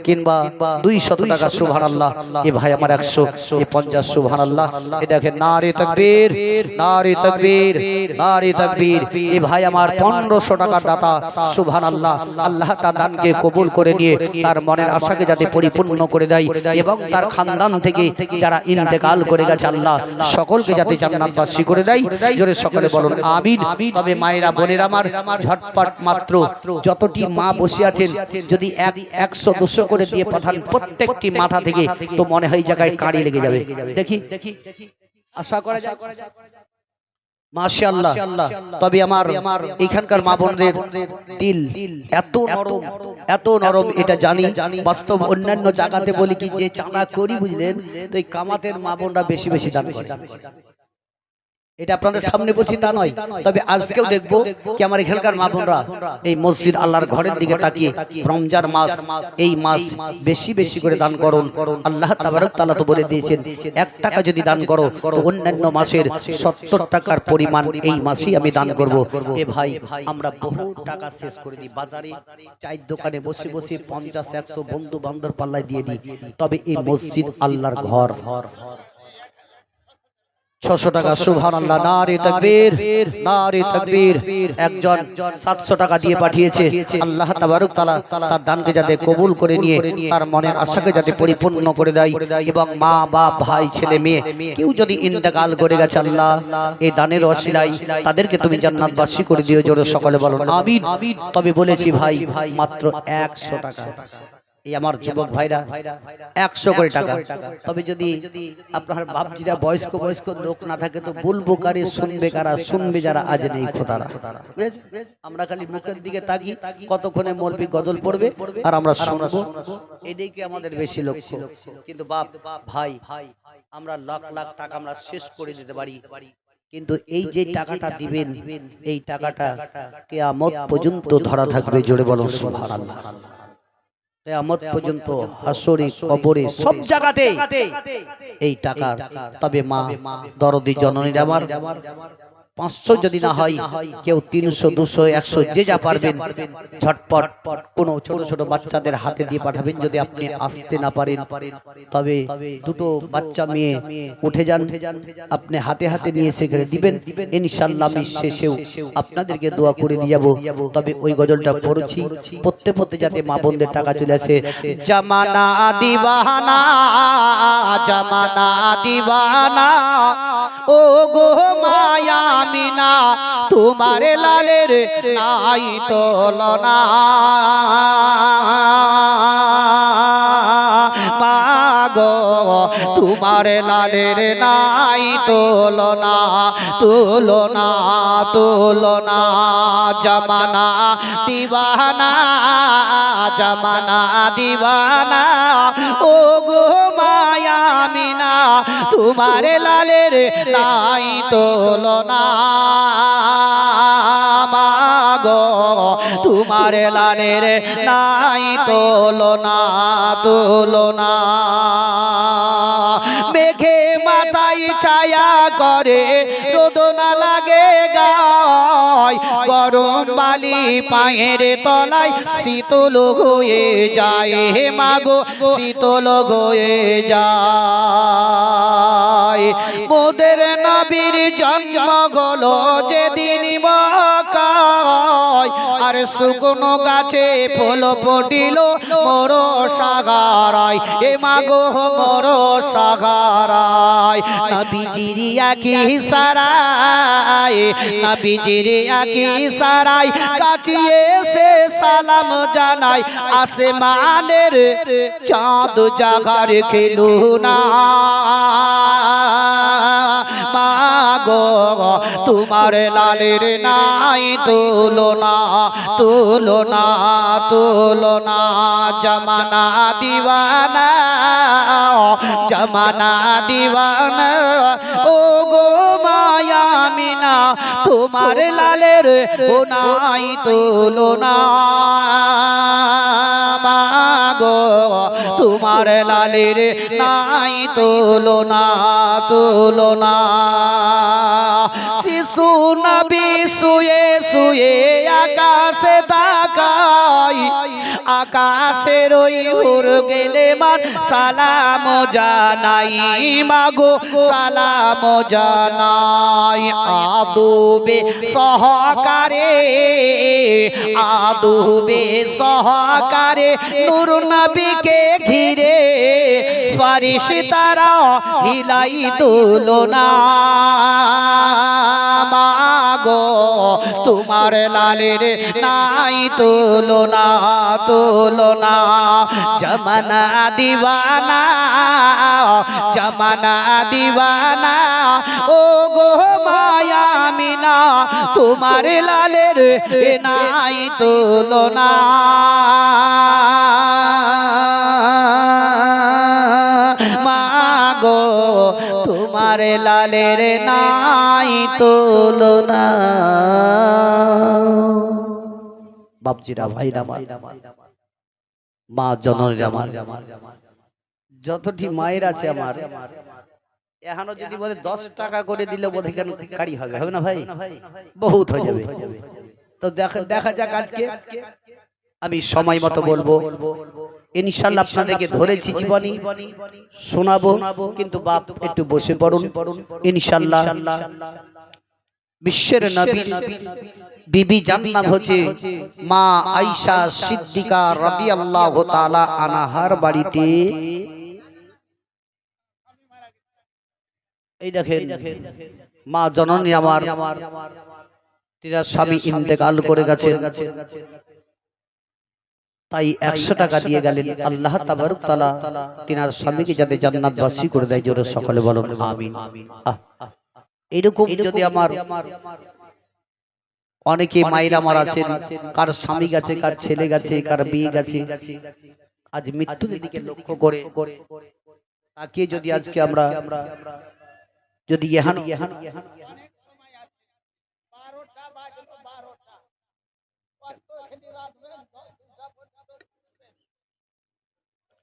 S2: কিংবা 200 টাকা, সুবহানাল্লাহ। এ ভাই আমার 100, এ 50, সুবহানাল্লাহ। এ দেখেন নারে তাকবীর, নারে তাকবীর, নারে তাকবীর। এ ভাই আমার 1500 টাকার দাতা, সুবহানাল্লাহ। আল্লাহ তার দানকে কবুল করে নিয়ে তার মনের আশাকে যাতে পরিপূর্ণ করে দেয়, এবং তার খানদান থেকে যারা ইন্তেকাল করে গেছে, আল্লাহ সকলকে যাতে জান্নাতবাসী করে দেয়। জোরে সকলে বলুন আমিন। তবে মায়েরা বোনেরা আমার, ঝটপট মাত্র যতটি মা বসে আছেন, যদি 100-200 করে দিয়ে পাঠান প্রত্যেকটি মাথা থেকে, তো মনে হয় জায়গায় কাঁড়ি লেগে যাবে। দেখি আশা করা যায় মাশাআল্লাহ। তবে আমার এখানকার মা বোনদের দিল এত নরম, এত নরম, এটা জানি বাস্তব। অন্যান্য জায়গাতে বলি কি যে চাঁদা করি, বুঝলেন, তো এই কামাতের মা বোনরা বেশি বেশি দান করে। এটা আপনাদের সামনে বলছি তা নয়, তবে আজকেও দেখবো কি আমার এখানকার মা বোনরা এই মসজিদ আল্লাহর ঘরের দিকে তাকিয়ে রমজান মাস, এই মাস বেশি বেশি করে দান করুন। আল্লাহ তাবারক তাআলা তো বলে দিয়েছেন 1 টাকা যদি দান করো তো অন্যান্য মাসের 70 টাকার পরিমাণ এই মাসেই আমি দান করব। এ ভাই আমরা বহু টাকা শেষ করে দিই, বাজারে চায়ের দোকানে বসে বসে 50-100 বন্ধু বান্ধব পাল্লায় দিয়ে দিই। তবে এই মসজিদ আল্লাহর ঘর, 600 টাকা সুবহানাল্লাহ নারে তাকবীর নারে তাকবীর একজন 700 টাকা দিয়ে পাঠিয়েছে আল্লাহ তাবারক তাআলা তার দানকে যাতে কবুল করে নিয়ে তার মনের আশাকে যাতে পরিপূর্ণ করে দেয় এবং মা বাপ ভাই ছেলে মেয়ে কেউ যদি ইন্তেকাল করে গেছে আল্লাহ এই দানের ওসিলায় তাদেরকে তুমি জান্নাতবাসী করে দিও জোরে সকলে বলো আমিন তবে বলেছি ভাই মাত্র 100 টাকা এই আমার যুবক ভাইরা 100 করে টাকা তবে যদি আপনার বাপজিরা বয়স্ক লোক না থাকে তো বলবো কারে শুনবে কারা শুনবে যারা আজ নেই খোদারা আমরা খালি মুখের দিকে তাকি কতক্ষণে মৌলবি গজল পড়বে আর আমরা শুনবো এদিকে আমাদের বেশি লক্ষ্য কিন্তু বাপ ভাই আমরা লাখ লাখ টাকা আমরা শেষ করে দিতে পারি কিন্তু এই যে টাকাটা দিবেন এই টাকাটা কিয়ামত পর্যন্ত ধরা থাকবে জোরে বলো সুবহানাল্লাহ কিয়ামত পর্যন্ত হাসরে কবরে সব জায়গাতে এই টাকা তবে মা দরদি জননী আমার 500 যদি না হয় কেউ 300 200 100 যে যা পারবেন ঝটপট কোন ছোট ছোট বাচ্চাদের হাতে দিয়ে পাঠাবেন যদি আপনি আসতে না পারেন তবে দুটো বাচ্চা মেয়ে উঠে যান আপনি হাতে হাতে নিয়ে সেখানে দিবেন ইনশাআল্লাহ আমি শেষেও আপনাদেরকে দোয়া করে দিয়ে যাব তবে ওই গজলটা পড়ছি পড়তে যাতে মা বোনদের টাকা চলে আসে জামানা দিবানা ও গো মায়া মিনা তোমারে লালের নাই তুলনা মাগো তোমারে লালের নাই তুলনা জামানা দিবানা ও গো মায়া মিনা তোমারে লালের নাই তুলনা মাগো তোমারে লালের নাই তুলনা মেঘে মাথায় ছায়া করে রোদ না লাগে গায় গরম বালি পায়ের তলায় শীতল হয়ে যায় হে মাগো শীতল হয়ে যায় মোদের নবীর জন্ম হলো যেদিন মক্কায় আর শুকনো গাছে ফুল ফুটিল মোর সাগারায় এ মাগো মোর সাগারায় নবীজির আকি সারায় কাটিয়ে সে সালাম জানাই আসমানের চাঁদ জাগার খেলো না মাগো তোমার লালের নাই তুলনা জামানা দিওয়ানা ও গো মায়া মিনা তোমার লালের ও নাই তুলনা মাগো তোমার লালের নাই তুলনা শিশু নবী শুয়ে শুয়ে আকাশে তাকাই আকাশের ওই উড় গেলে মান সালাম জানাই মাগো সালাম জানাই আদবে সহকারে নূর নবীকে ঘিরে ফারিস্তারা হিলাই তুলনা মাগো তোমার লালের নাই তুলনা জামানা দিওয়ানা ও গো মায়া মিনা তোমার লালের নাই তুলনা মাগো তোমার লালের নাই তুলনা বাপজিরা ভাইরা মা জননীরা আমার যতটি মায়ের আছে আমার এখনো যদি বলে 10 টাকা করে দিলে বোধহয় কেন কারি হবে না ভাই বহুত হয়ে যাবে তো দেখা যাক আজকে আমি সময় মতো বলবো ইনশাআল্লাহ আপনাদেরকে ধরেছি জীবনী শোনাবো, কিন্তু বাপ একটু বসে পড়ুন। ইনশাআল্লাহ বিশ্বের নবী বিবি জান্নাত হচ্ছে মা আয়েশা সিদ্দিকা রাদিয়াল্লাহু তাআলা আনহার বাড়িতে। এই দেখেন মা জননী আমার, তিনার স্বামী ইন্তেকাল করে গেছেন, তাই 100 টাকা দিয়ে গেলেন। আল্লাহ তাবারক তাআলা তিনার স্বামীকে যাতে জান্নাতবাসী করে দেয়, জোরে সকলে বলুন আমিন। এরকম যদি আমার অনেকে মায়েরা আমার আছেন, কার স্বামী গেছে, কার ছেলে গেছে, কার বিয়ে গেছে, আজ মৃত্যুর দিকে লক্ষ্য করে তাকিয়ে যদি আজকে আমরা যদি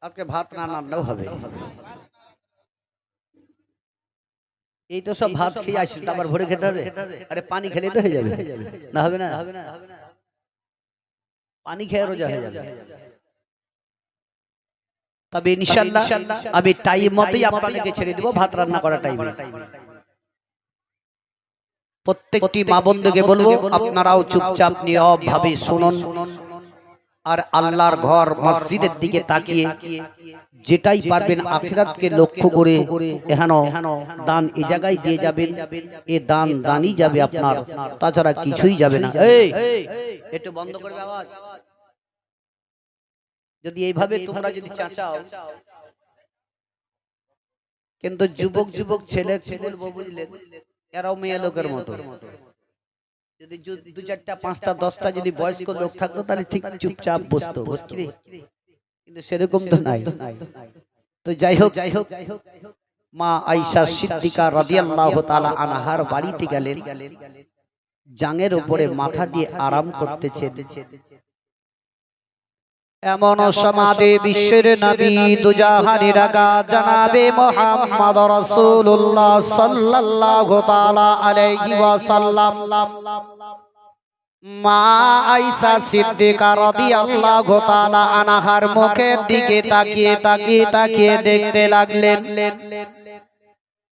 S2: আজকে ভাত না রান্নাও হবে, এই তো সব ভাত খেয়ে আসি, আবার ভরে খেতে হবে। আরে পানি খেলে তো হয়ে যাবে, না হবে না? পানি খেয়ে রোজা হয়ে যাবে। তবে ইনশাআল্লাহ আমি টাইম মতোই আপনাদেরকে ছেড়ে দেব ভাত রান্না করার টাইমে। প্রত্যেকটি মা বন্ধুকে বলবো আপনারাও চুপচাপ নীরব ভাবে শুনুন, আর আল্লাহর ঘর মসজিদের দিকে তাকিয়ে যেটাই পারবেন আখিরাতকে লক্ষ্য করে এখানে দান এই জায়গায় দিয়ে যাবেন। এ দান দানই যাবে আপনার, তাছাড়া কিছুই যাবে না। এই একটু বন্ধ করবে আওয়াজ। যদি এইভাবে তোমরা যদি চাচাও, কিন্তু যুবক যুবক ছেলে বলবো বুঝলেন, এরাও মেয়ে লোকের মতো। যদি 2-4টা 5টা 10টা যদি বয়স্ক লোক থাকতো তাহলে ঠিক চুপচাপ বসতো, কিন্তু সেরকম তো নাই। তো যাই হোক মা আয়েশা সিদ্দিকা রাদিয়াল্লাহু তাআলা আনহার বাড়িতে গেলেন, জাঙের উপরে মাথা দিয়ে আরাম করতেছেন। এমন সমাধি বিশ্বের নবী দুজাহানের রাগা জনাবে মুহাম্মদ রাসূলুল্লাহ সাল্লাল্লাহু তাআলা আলাইহি ওয়াসাল্লাম মা আয়েশা সিদ্দিকা রাদিয়াল্লাহু তাআলা আনহার মুখের দিকে তাকিয়ে দেখতে লাগলেন।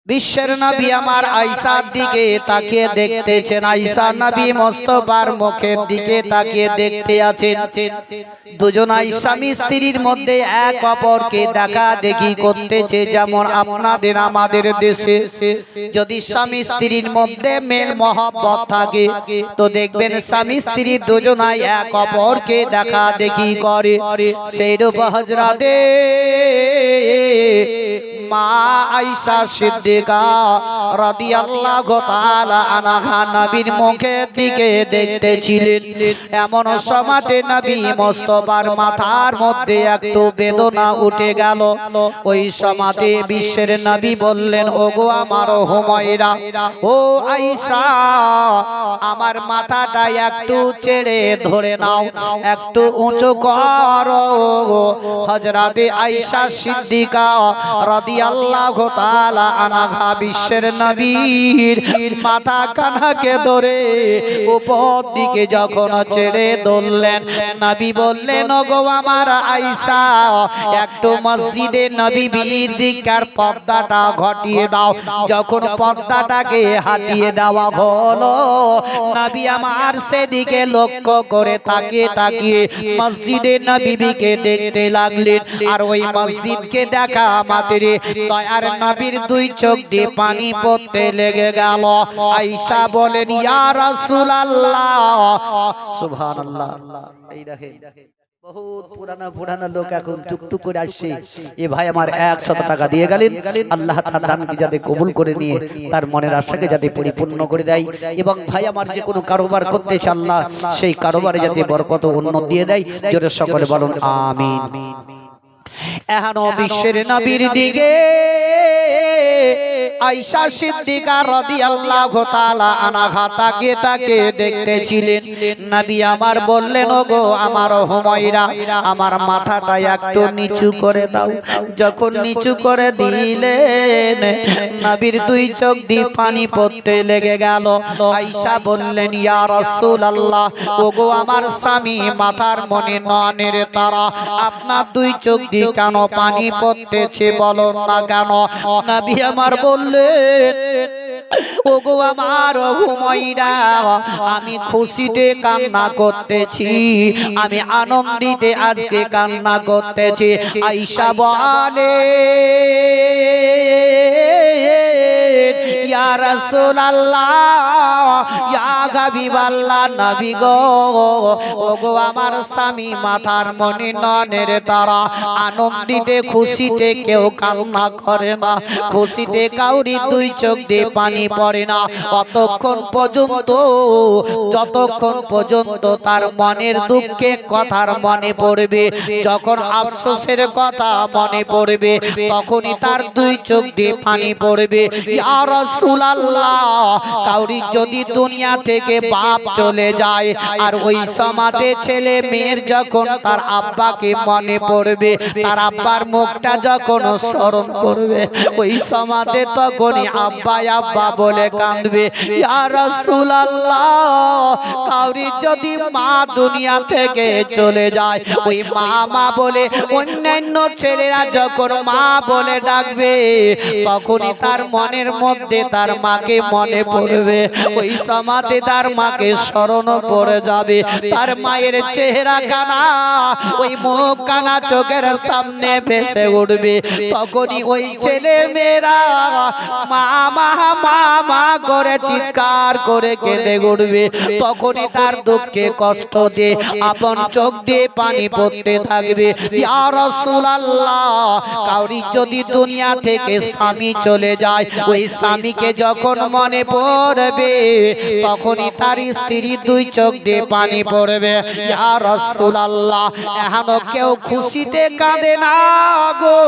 S2: বিশ্বের নবী আমার আয়েশার দিকে তাকিয়ে দেখতেছেন, আয়েশা নবী মুস্তাফার মুখের দিকে তাকিয়ে দেখতে আছেন। দুজনাই স্বামী স্ত্রীর মধ্যে এক অপরকে দেখা দেখি করতেছে। যেমন আপনাদের আমাদের দেশে যদি স্বামী স্ত্রীর মধ্যে মেল মহব্বত থাকে তো দেখবেন স্বামী স্ত্রী দুজনাই এক অপরকে দেখা দেখি করে। সেইরূপ হযরতে মা আয়েশা সিদ্দিকা রাদিয়াল্লাহু তাআলা আনহা নবীর মুখের দিকে দেখতেছিলেন। এমন সময়তে নবী মুস্তাফার মাথার মধ্যে একটু বেদনা উঠে গেল। ওই সময়তে বিশ্বের নবী বললেন, ওগো আমার হুমায়রা, ও আয়েশা, আমার মাথাটা একটু ছেড়ে ধরে নাও, একটু উঁচু করো। হযরতে আয়েশা সিদ্দিকা রাদিয়াল্লাহু তাআলা আনহা বিশ্বের নবীর মাথা কানাকে ধরে উপর দিকে যখন ছেড়ে ধরলেন, নবী বললেন, ওগো আমার আয়েশা, একটু মসজিদে নববীর দিককার পর্দাটা ঘটিয়ে দাও। যখন পর্দাটাকে হাটিয়ে দেওয়া হলো, নবী আমার সেদিকে লক্ষ্য করে তাকিয়ে মসজিদে নববীকে দেখতে লাগলেন। আর ওই মসজিদকে দেখা মাত্রই দয়ার নবীর দুই চোখ দিয়ে পানি পড়তে লেগে গেল। আয়েশা বলেন, ইয়া রাসূলুল্লাহ, সুবহানাল্লাহ। এই দেখেন বহুত পুরানা লোক এখন টুকটুক করে আসছে। এ ভাই আমার 100 টাকা দিয়ে গেলেন, আল্লাহ তাআলা দানকে যাতে কবুল করে নিয়ে তার মনের আশাকে যাতে পরিপূর্ণ করে দেয়। এবং ভাই আমার যে কোনো কারোবার করতেছে আল্লাহ সেই কারোবারে যাতে বরকত উন্নতি দিয়ে দেয়। জোরে সকলে বলুন আমিন। এখনো বিশ্বের নবীর দিকে আয়েশা সিদ্দিকা রাদিয়াল্লাহু তাআলা আনহা তাকে দেখতেছিলেন। নবী আমার বললেন, ওগো আমার হুমায়রা, আমার মাথাটা একটু নিচু করে দাও। যখন নিচু করে দিলেন, নবীর দুই চোখ দিয়ে পানি পড়তে লেগে গেল। আয়েশা বললেন, ইয়া রাসূলুল্লাহ, ওগো আমার স্বামী, মাথার মনে নয়নের তারা, আপনার দুই চোখ দিয়ে কেন পানি পড়তেছে বলো না কেন? নবী আমার বললেন, ওগো আমার হুমায়রা, আমি খুশিতে কান্না করতেছি, আমি আনন্দিতে আজকে কান্না করতেছি। আয়েশা বলে, ইয়া রাসূলুল্লাহ, ইয়া হাবিবাল্লাহ, নবী গো, ওগো আমার স্বামী, মাথার মনে নয়নের তারা, আনন্দিতে খুশিতে কেউ কান্না করে না, খুশিতে কাউরি দুই চোখ দিয়ে পানি পড়ে না যতক্ষণ পর্যন্ত তার মনের দুঃখে কথার মনে পড়বে, যখন আফসোসের কথা মনে পড়বে, তখনই তার দুই চোখ দিয়ে পানি পড়বে। ইয়া রাসূলুল্লাহ, কাউরি যদি দুনিয়া থেকে বাপ চলে যায়, আর ওই সমাজে ছেলে মেয়ের যখন তার আব্বাকে মনে পড়বে, তার আব্বার মুখটা যখন স্মরণ করবে, ওই সমাজে তখনই আব্বা আব্বা বলে কাঁদবে। ইয়া রাসূলুল্লাহ, কাউরি যদি মা দুনিয়া থেকে চলে যায়, ওই মা মা বলে অন্যান্য ছেলেরা যখন মা বলে ডাকবে, তখনই তার মনের মধ্যে তার মাকে মনে পড়বে, ওই সমাজে তার মাকে স্মরণ পড়ে যাবে, তার মায়ের চেহারা কানা, ওই মুখ কানা চোখের সামনে ভেসে উঠবে, তখনই ওই ছেলে মেয়েরা মা মা মা মা করে চিৎকার করে কেঁদে উঠবে, তখনই তার দুঃখে কষ্ট দিয়ে আপন চোখ দিয়ে পানি পড়তে থাকবে। ইয়া রাসূলুল্লাহ, কাউরি যদি দুনিয়া থেকে স্বামী চলে যায়, ওই স্বামীকে যখন মনে পড়বে, তখনই তার স্ত্রী দুই চোখ দিয়ে পানি পড়বে। ইয়া রাসূলুল্লাহ, এখনো কেউ খুশিতে কাঁদে না গো,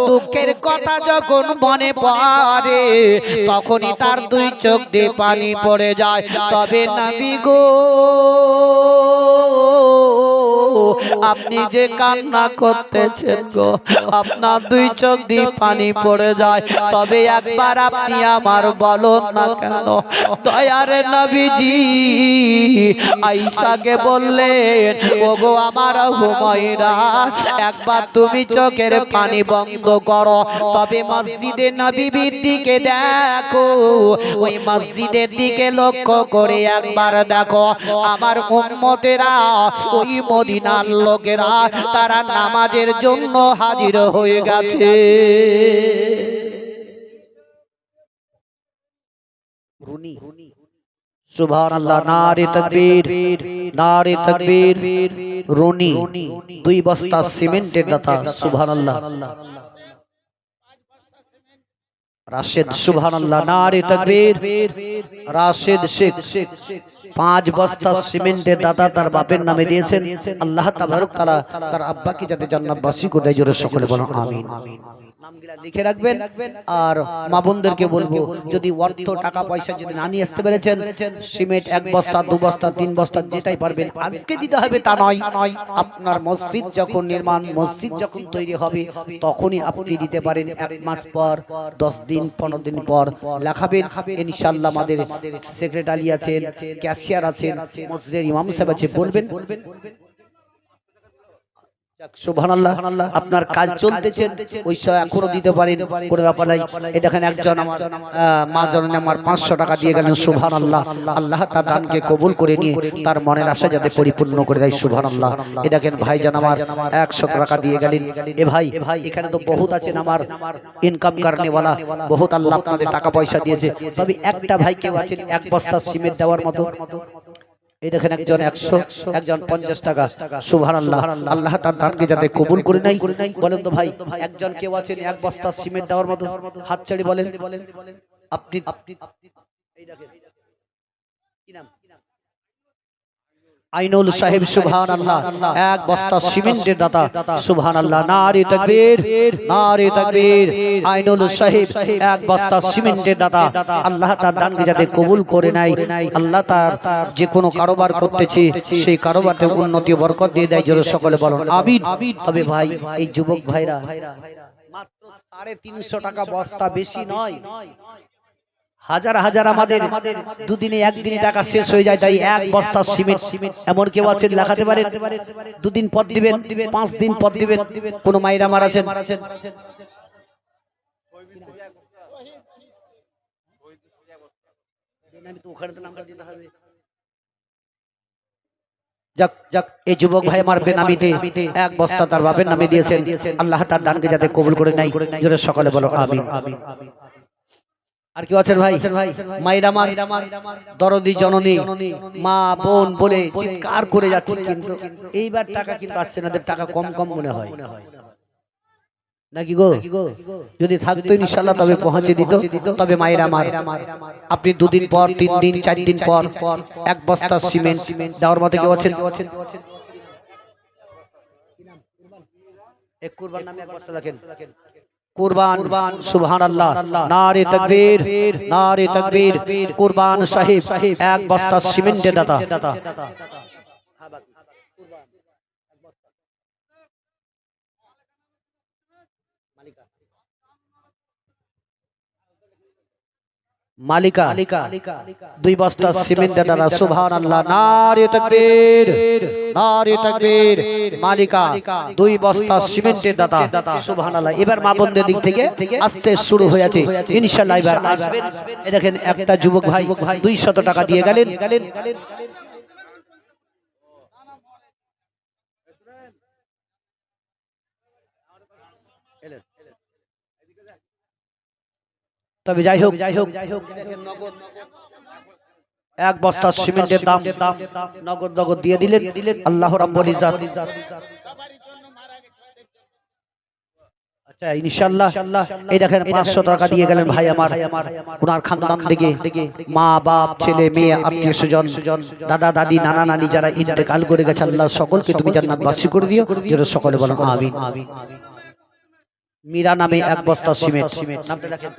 S2: দুঃখের কথা যখন মনে পড়ে, তখনই তার দুই চোখ দিয়ে পানি পড়ে যায়। তবে নবী গো, আপনি যে কান্না করতেছেন গো, আপনার দুই চোখ দিয়ে পানি পড়ে যায়, তবে একবার আপনি আমার বলুন না কেন? দয়ার নবীজি আয়েশাকে বললেন, ওগো আমার হুমায়রা, একবার তুমি চোখের পানি বন্ধ করো, তবে মসজিদে নববীর দিকে দেখো, ওই মসজিদের দিকে লক্ষ্য করে একবার দেখো, আমার উম্মতেরা, ওই মদিনার লোকেরা, তারা নামাজের জন্য হাজির হয়ে গেছে। সুবহানাল্লাহ, নারে তাকবীর, নারে তাকবীর। রুনি, দুই বস্তা সিমেন্টের দাতা। সুবহানাল্লাহ। রাশেদ, সুবহানাল্লাহ, নারে তাকবীর। রাশেদ শেখ 5 বস্তা সিমেন্টের দাতা তার বাপের নামে দিয়েছেন। আল্লাহ তাবারক তাআলা তার আব্বাকে যাতে জান্নাতবাসী করে দেয়, জোরে সকলে বলুন আমিন। নামগুলা লিখে রাখবেন। আর মা বোনদেরকে বলবো, যদি অর্থ টাকা পয়সা যদি না নিয়ে আসতে পেরেছেন, সিমেন্ট 1 বস্তা 2 বস্তা 3 বস্তা যেটাই পারবেন আজকে দিতে হবে তা নয়। আপনার মসজিদ যখন নির্মাণ, মসজিদ যখন তৈরি হবে, তখনই আপনি দিতে পারেন। 1 মাস পর, 10 দিন 15 দিন পর লেখাবেন। ইনশাআল্লাহ আমাদের সেক্রেটারি আছেন, ক্যাশিয়ার আছেন, মসজিদের ইমাম সাহেব আছে, বলবেন। সুবহানাল্লাহ, আপনার কাজ চলতেছে, ওই সব এখনো দিতে পারেন, কোনো ব্যাপার নাই। এই দেখেন একজন আমার মা জননী আমার 500 টাকা দিয়ে গেলেন। সুবহানাল্লাহ, আল্লাহ তার দানকে কবুল করে নিয়ে তার মনের আশা যাতে পরিপূর্ণ করে দেয়। সুবহানাল্লাহ। এই দেখেন ভাইজান আমার 100 টাকা দিয়ে গেলেন। এ ভাই, এখানে তো বহুত আছেন আমার ইনকাম করনেওয়ালা, বহুত আল্লাহ আপনাদের টাকা পয়সা দিয়েছে, তবে একটা ভাই কেউ আছেন 1 বস্তা সিমেন্ট দেওয়ার মতো। এই দেখেন একজন 100, একজন 50 টাকা। সুবহানাল্লাহ, আল্লাহ তার দানকে যাতে কবুল করে নেয়। বলেন তো ভাই, একজন কেউ আছেন 1 বস্তা সিমেন্ট দেওয়ার মতো? হাত ছেড়ে বলেন। আপনি এই দেখেন, কি নাম? আইনুল সাহেব সুবহানাল্লাহ, এক বস্তা সিমেন্টের দাতা সুবহানাল্লাহ, নারে তাকবীর নারে তাকবীর। আইনুল সাহেব এক বস্তা সিমেন্টের দাতা, আল্লাহ তার দানকে যাতে কবুল করে নেয়, আল্লাহ তার যে কোনো কারোবার করতেছে সেই কারোবারে উন্নতি ও বরকত দিয়ে দেয়, জোরে সকলে বলুন আমিন। তবে ভাই এই যুবক ভাইরা মাত্র 350 টাকা বস্তা, বেশি নয়, হাজার হাজার আমাদের দুদিনে একদিনে টাকা শেষ হয়ে যায়, তাই এক বস্তা সিমেন্ট এমন কেউ আছেন দেখাতে পারেন? দুদিন পর দিবেন, 5 দিন পর দিবেন, কোন মায়েরা আমার আছেন? যাক যাক, এই যুবক ভাই আমার বেনামিতে এক বস্তা তার বাপের নামে দিয়েছেন, আল্লাহ তার দানকে যাতে কবুল করে নেয়, জোরে সকলে বলো আমিন। আর কি আছেন ভাই? মায়েরা আমার দরদি জননী মা বোন বলে চিৎকার করে যাচ্ছে, কিন্তু এইবার টাকা কিন্তু আসছে না, টাকা কম কম মনে হয় নাকি গো? যদি থাকতো ইনশাআল্লাহ তবে পৌঁছে দিত। তবে মায়েরা আমার, আপনি 2 দিন পর 3 দিন 4 দিন পর এক বস্তা সিমেন্ট দেওয়ার মতো কেউ আছেন? এক কুরবান নামে এক বস্তা দেখেন, কুরবান সুবহানাল্লাহ, নারে তাকবীর নারে তাকবীর। কুরবান সাহেব এক বস্তা সিমেন্টের দাতা, মালিকা 2 বস্তা সিমেন্টের দাতা সুবহানাল্লাহ, নারে তাকবীর নারে তাকবীর। মালিকা 2 বস্তা সিমেন্টের দাতা সুবহানাল্লাহ। এবার মা বোনদের দিক থেকে আস্তে শুরু হয়েছে ইনশাআল্লাহ। এবার আসবেন, এই দেখেন একটা যুবক ভাই 200 টাকা দিয়ে গেলেন। তবে যাই হোক এক বস্তা সিমেন্টের দাম নগদ নগদ দিয়ে দিলেন আল্লাহ রাব্বুল ইজ্জত। আচ্ছা ইনশাআল্লাহ এই দেখেন 500 টাকা দিয়ে গেলেন ভাই আমার, ওনার খানদান থেকে মা বাপ ছেলে মেয়ে আত্মীয় স্বজন দাদা দাদি নানা নানি যারা ইন্তেকাল করে গেছে, আল্লাহ সকলকে তুমি জান্নাতবাসী করে দিও, যেন সকলে বলেন আমিন। মীরা নামে এক বস্তা সিমেন্ট, নামটা লেখেন।